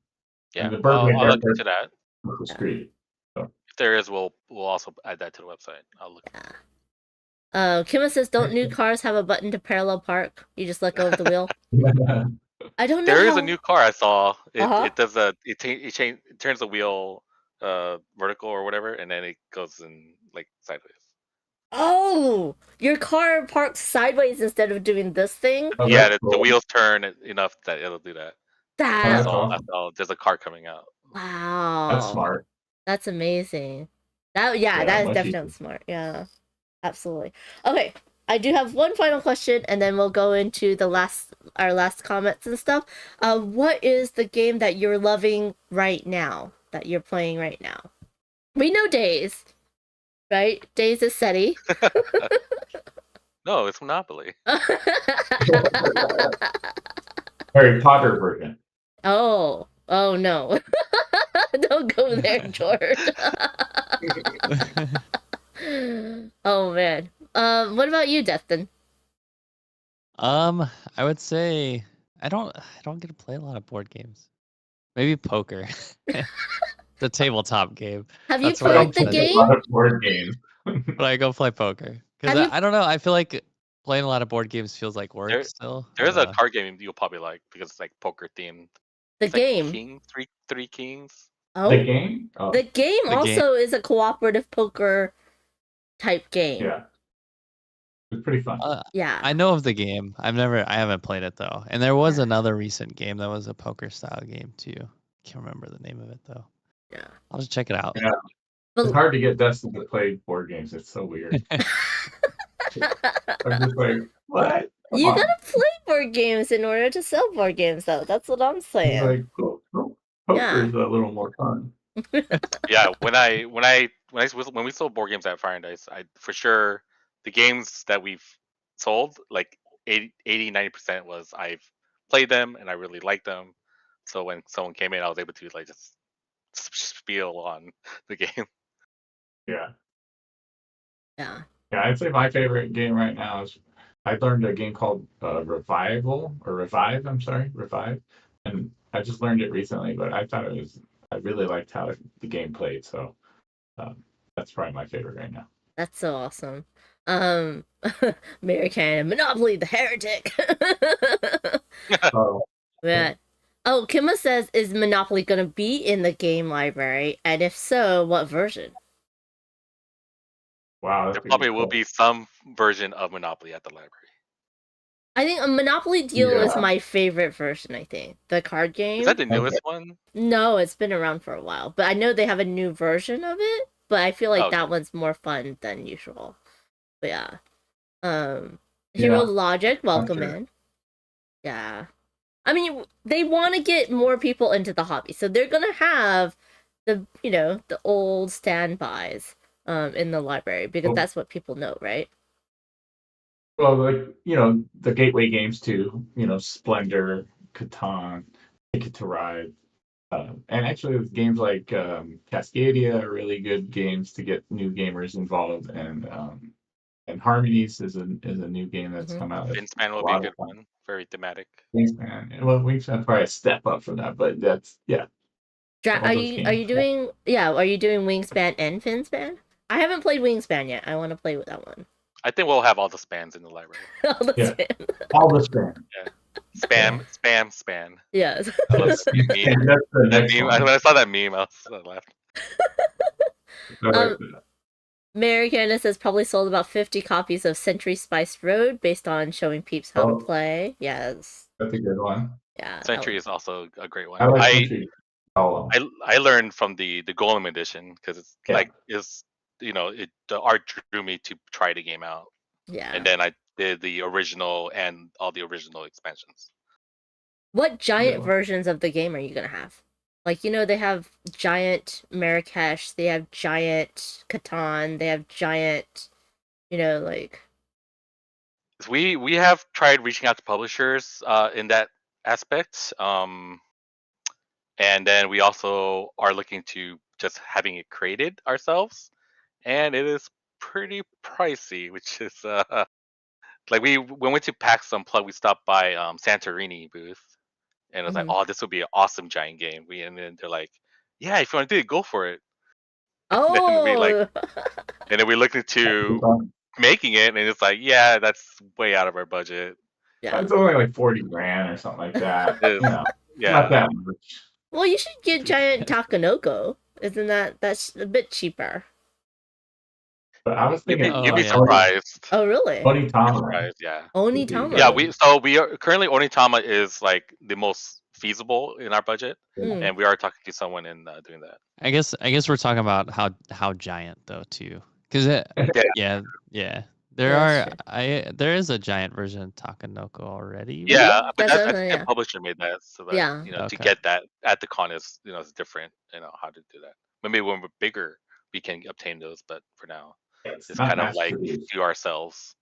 Yeah, And the Burbank I'll look Airport into that. up the Yeah. street. So. If there is, we'll also add that to the website. I'll look. Yeah. Kima says, don't new cars have a button to parallel park? You just let go of the wheel. I don't know There is how. a new car I saw. Uh-huh. It does it turns the wheel vertical or whatever, and then it goes in like sideways. Oh, your car parks sideways instead of doing this thing. Oh, Yeah, that's the cool. wheels turn enough that it'll do that. Oh, I That that's saw awesome. there's a car coming out. wow. That's smart. That's amazing. That Yeah, that is much definitely easier. smart. Yeah, absolutely. Okay, I do have one final question, and then we'll go into our last comments and stuff. What is the game that you're loving right now? That you're playing right now? We know Days, right? Days is SETI. No, it's Monopoly. Harry Potter version. Oh no! Don't go there, George. Oh man. What about you, Dustin? I would say I don't get to play a lot of board games. Maybe poker. The tabletop game. Have you That's where I I played don't the play tend a game? lot of board games. but I go play poker. Because Have you I don't know, I feel like playing a lot of board games feels like work There still. I there's don't a know. card game you'll probably like because it's like poker themed. the It's like game? three kings. The Oh, game? Oh, the game The game. also is a cooperative poker type game. yeah. It's pretty fun. Yeah. I know of the game. I haven't played it though. And there was another recent game that was a poker style game too. Can't remember the name of it though. Yeah. I'll just check it out. Yeah. But It's hard to get Dustin to play board games. It's so weird. I'm just like, what? Come you on. gotta play board games in order to sell board games, though. That's what I'm He's saying. like, poker's a little more fun. Yeah, when we sold board games at Fire and Dice, I for sure the games that we've sold like 80-90% was I've played them and I really liked them. So when someone came in, I was able to like just spiel on the game. Yeah. Yeah. Yeah, I'd say my favorite game right now is I learned a game called Revive, and I just learned it recently, but I really liked how the game played, so that's probably my favorite right now. That's so awesome. American Monopoly the Heretic. Oh, Yeah. Oh, Kima says, is Monopoly gonna be in the game library? And if so, what version? wow, There that's pretty probably will cool. be some version of Monopoly at the library. I think a Monopoly Deal is Yeah. my favorite version, I think. The card game. Is that the Okay. newest one? No, it's been around for a while. But I know they have a new version of it. But I feel like Oh, that okay. one's more fun than usual. But yeah. Hero Yeah, Logic, welcome sure. in. Yeah. I mean, they want to get more people into the hobby. So they're going to have the old standbys in the library because Well, that's what people know, right? well, like, the gateway games too, Splendor, Catan, Ticket to Ride. And actually, with games like Cascadia are really good games to get new gamers involved, and Harmonies is a new game that's come out. That's Wingspan a will be a lot good of fun. one. Very thematic. Wingspan, well, Wingspan's probably a step up from that, but that's all Are those you games. doing Wingspan and Finspan? I haven't played Wingspan yet. I want to play with that one. I think we'll have all the spans in the library. All the Yeah. span. All the span. Spam. Yes. I love that meme. And that's the That next meme. one. When I saw that meme, I laughed. I like Um, that. Mary Candace has probably sold about 50 copies of Century Spiced Road based on showing peeps how Oh. to play. Yes. That's a good one. Yeah. Century is also a great one. I like Century. I learned from the Golem edition because it's Yeah. like the art drew me to try the game out, Yeah. and then I did the original and all the original expansions. What giant Yeah. versions of the game are you gonna have? Like, they have giant Marrakesh, they have giant Catan, they have giant, like... We have tried reaching out to publishers in that aspect, and then we also are looking to just having it created ourselves, and it is pretty pricey, which is like when we went to PAX Unplugged, we stopped by Santorini booth, and it was like, Mhm. oh, this would be an awesome giant game. And then they're like, yeah, if you want to do it, go for it. Oh! And then we looked into making it, and it's like, yeah, that's way out of our budget. Yeah. It's only like 40 grand or something like that. Yeah. Not that much. Well, you should get giant Takanoko. Isn't that's a bit cheaper? But I was thinking, You'd be yeah. surprised. Oh, really? Onitama. Surprised, yeah. Onitama. Yeah, we are currently Onitama is like the most feasible in our budget, Mm. and we are talking to someone in doing that. I guess we're talking about how giant though too, because Yeah. there is a giant version of Takanoko already. Yeah, Mhm. but That's I what I'm think saying, the publisher made that so that Yeah. to Okay. get that at the con is is different. How to do that. Maybe when we're bigger, we can obtain those, but for now, it's not kind of mass like produced. do ourselves.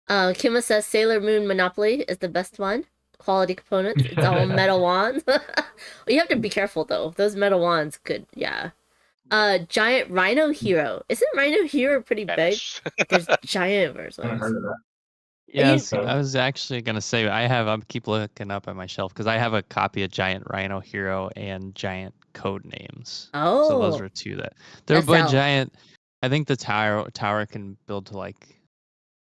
Kima says Sailor Moon Monopoly is the best one. Quality components. It's all metal wands. You have to be careful though. Those metal wands could, yeah. Giant Rhino Hero. Isn't Rhino Hero pretty Vanish. big? There's giant I haven't versions. heard of that. Yes, You- I was actually gonna say I keep looking up at my shelf because I have a copy of Giant Rhino Hero and Giant Code Names. Oh. So those are two that they're That's both out. giant. I think the tower can build to like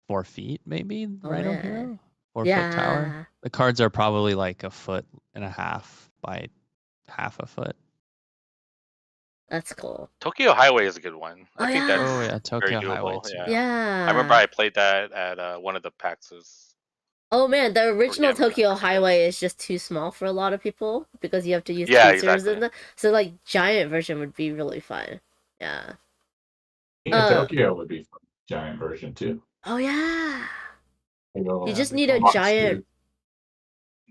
4 feet, maybe. Oh, Rhino yeah. Hero, 4-foot Yeah. tower. The cards are probably like 1.5 feet by half a foot. That's cool. Tokyo Highway is a good one. Oh, I think yeah. that's Oh yeah, very Tokyo Highway doable. too. Yeah. Yeah. I remember I played that at one of the PAXs. Oh man, the original Forget about Tokyo it. Highway is just too small for a lot of people because you have to use Yeah, tweezers exactly. in the. So like giant version would be really fun. Yeah. Yeah, Tokyo would be a giant version too. Oh yeah. You just need a giant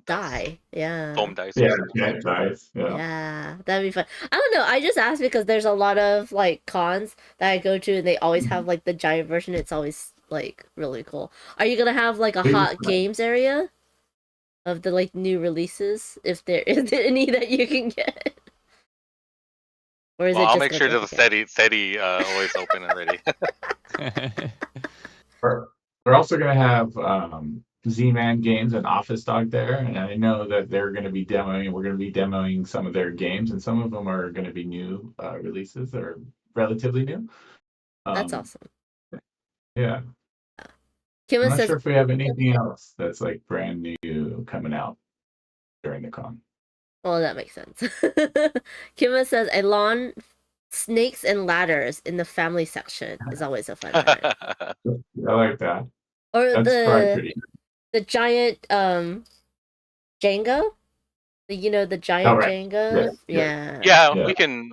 die. Yeah. Foam dice. Yeah, giant dice. Yeah. Yeah, that'd be fun. I don't know. I just asked because there's a lot of like cons that I go to, and they always have like the giant version. It's always like really cool. Are you gonna have like a hot games area of the like new releases, if there is any that you can get? Or is Well, it I'll just make like sure there's a steady always open and ready. We're also going to have Z-Man Games and Office Dog there, and I know that they're going to be demoing. We're going to be demoing some of their games, and some of them are going to be new releases that are relatively new. That's awesome. Yeah. Kima I'm not says, sure if we have anything else that's like brand new coming out during the con. well, that makes sense. Kima says, a lawn, snakes and ladders in the family section is always a fun time. I like that. Or That's probably pretty. the giant Jenga? The giant right. Jenga? Yeah. Yeah, we can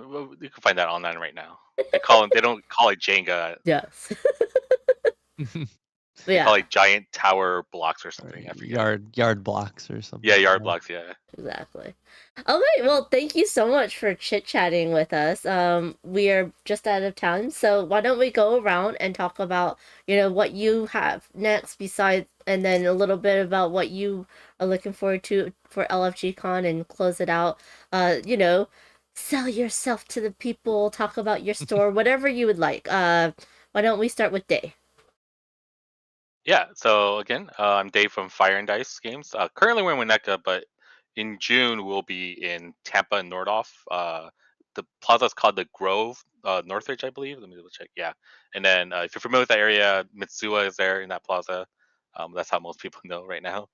find that online right now. They don't call it Jenga. Yes. They Yeah. call it giant tower blocks or something. I forget. Yard blocks or something. Yeah, yard blocks. Yeah. Exactly. Okay, well, thank you so much for chit-chatting with us. We are just out of time, so why don't we go around and talk about, what you have next besides, and then a little bit about what you are looking forward to for LFG Con and close it out. Sell yourself to the people, talk about your store, whatever you would like. Why don't we start with Day? Yeah. So again, I'm Dave from Fire and Dice Games. Currently we're in Winnetka, but in June we'll be in Tampa and Nordhoff. The plaza's called the Grove, Northridge, I believe. Let me double check. Yeah. And then if you're familiar with that area, Mitsuwa is there in that plaza. That's how most people know right now.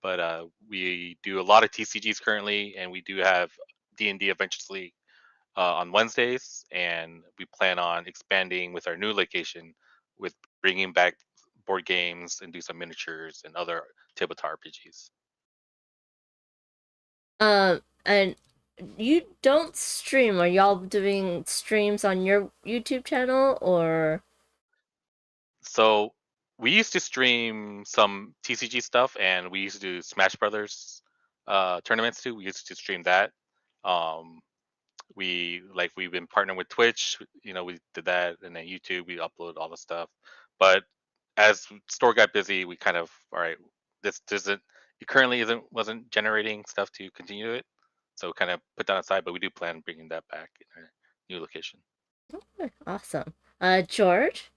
But we do a lot of TCGs currently, and we do have D&D Adventures League on Wednesdays, and we plan on expanding with our new location with bringing back board games and do some miniatures and other tabletop RPGs. And you don't stream. Are y'all doing streams on your YouTube channel or? So we used to stream some TCG stuff, and we used to do Smash Brothers tournaments too. We used to stream that. Um, we've been partnering with Twitch. We did that, and then YouTube. We upload all the stuff. But as store got busy, we kind of all right. This doesn't. It currently wasn't generating stuff to continue it, so kind of put that aside. But we do plan bringing that back in our new location. Awesome. George?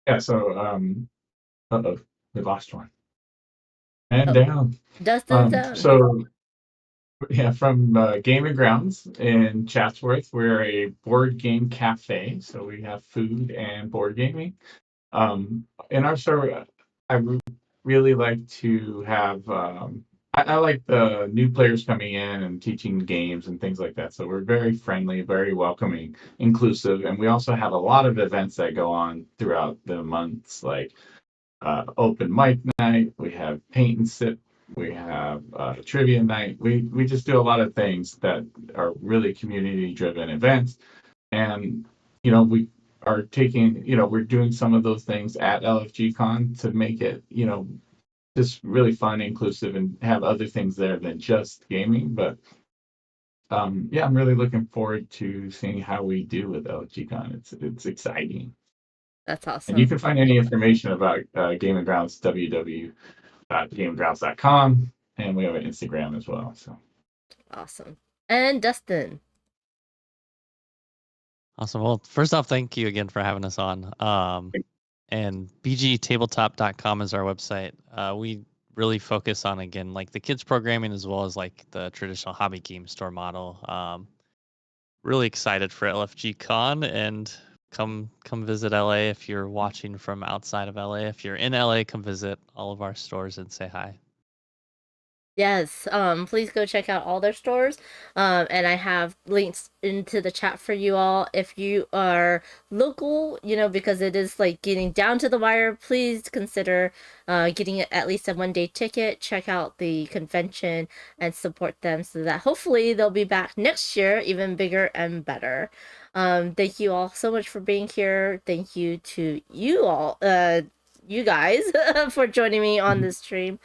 Yeah, so uh-oh, we lost one. And Oh. down. Dustin's down. So yeah, from Gaming Grounds in Chatsworth, we're a board game cafe. So we have food and board gaming. In our store, really like to have. I like the new players coming in and teaching games and things like that. So we're very friendly, very welcoming, inclusive, and we also have a lot of events that go on throughout the months, like open mic night. We have paint and sip. We have trivia night. We just do a lot of things that are really community driven events, and we are taking we're doing some of those things at LFG Con to make it just really fun, inclusive, and have other things there than just gaming. But yeah, I'm really looking forward to seeing how we do with LFG Con. It's exciting. That's awesome. And you can find any information about Gaming Grounds www.gaminggrounds.com, and we have an Instagram as well. So awesome. And Dustin. Awesome. Well, first off, thank you again for having us on. And bgtabletop.com is our website. We really focus on, again, like the kids programming as well as like the traditional hobby game store model. Really excited for LFG Con, and come visit LA if you're watching from outside of LA. If you're in LA, come visit all of our stores and say hi. Yes, please go check out all their stores. And I have links into the chat for you all. If you are local, because it is like getting down to the wire, please consider getting at least a 1-day ticket. Check out the convention and support them so that hopefully they'll be back next year, even bigger and better. Thank you all so much for being here. Thank you to you all, you guys, for joining me on this stream.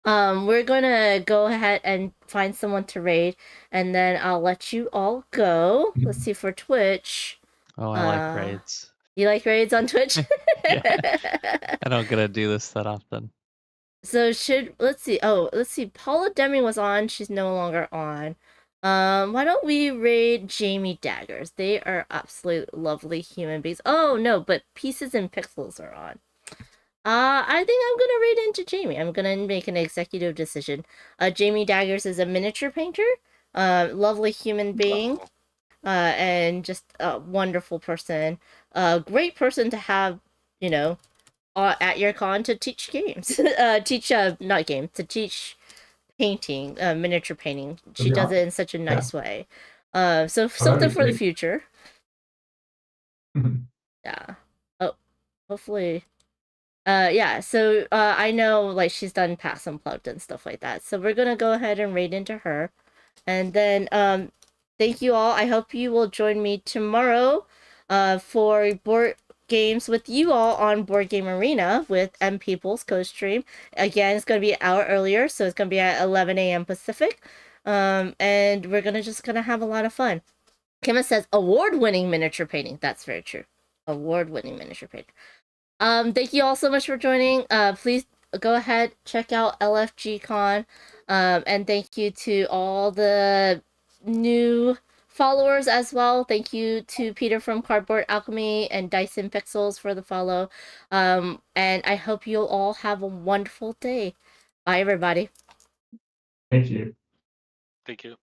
We're gonna go ahead and find someone to raid, and then I'll let you all go. Let's see for Twitch. Oh, I like raids. You like raids on Twitch? Yeah. I don't get to do this that often. So let's see. Paula Deming was on. She's no longer on. Why don't we raid Jamie Daggers? They are absolute lovely human beings. Oh no, but Pieces and Pixels are on. I think I'm gonna raid into Jamie. I'm gonna make an executive decision. Jamie Daggers is a miniature painter, lovely human being, and just a wonderful person. A great person to have, at your con to teach games. Not games, to teach painting, miniature painting. She does it in such a nice way. So something for the future. Yeah. Oh, hopefully. Yeah, so I know like she's done Pass Unplugged and stuff like that. So we're gonna go ahead and raid into her. And then thank you all. I hope you will join me tomorrow for games with you all on Board Game Arena with M People's co-stream. Again, it's going to be an hour earlier, so it's going to be at 11 a.m. Pacific. And we're just gonna have a lot of fun. Kimma says award-winning miniature painting. That's very true. Award-winning miniature painting. Thank you all so much for joining. Please go ahead, check out LFG Con. And thank you to all the new followers as well. Thank you to Peter from Cardboard Alchemy and Dyson Pixels for the follow. And I hope you'll all have a wonderful day. Bye, everybody. Thank you. Thank you.